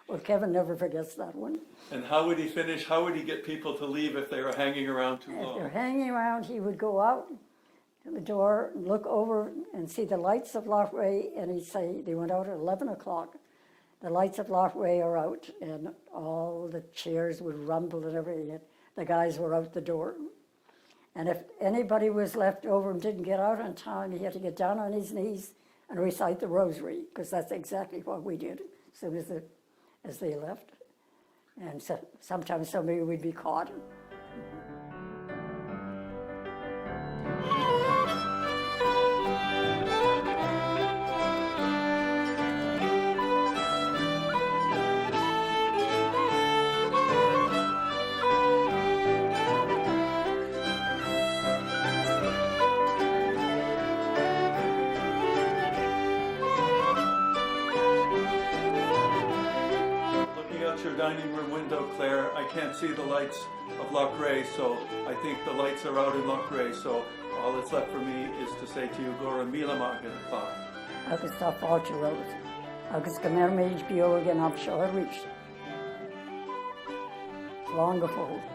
Speaker 2: Well, Kevin never forgets that one.
Speaker 1: And how would he finish? How would he get people to leave if they were hanging around too long?
Speaker 2: If they're hanging around, he would go out to the door, look over and see the lights of Lochray, and he'd say they went out at 11 o'clock. the lights at Lochray are out, and all the chairs would rumble and everything. And the guys were out the door. And if anybody was left over and didn't get out on time, he had to get down on his knees and recite the rosary, because that's exactly what we did as soon as they left. And so, sometimes somebody would be caught.
Speaker 1: Your dining room window, Claire, I can't see the lights of Lochray, so I think the lights are out in Lochray, so all that's left for me is to say to you, Gora Mila Magan Fa.
Speaker 2: Agus tá fáilte rud. Agus go méid bio again up seo a ríist. Long go fóil.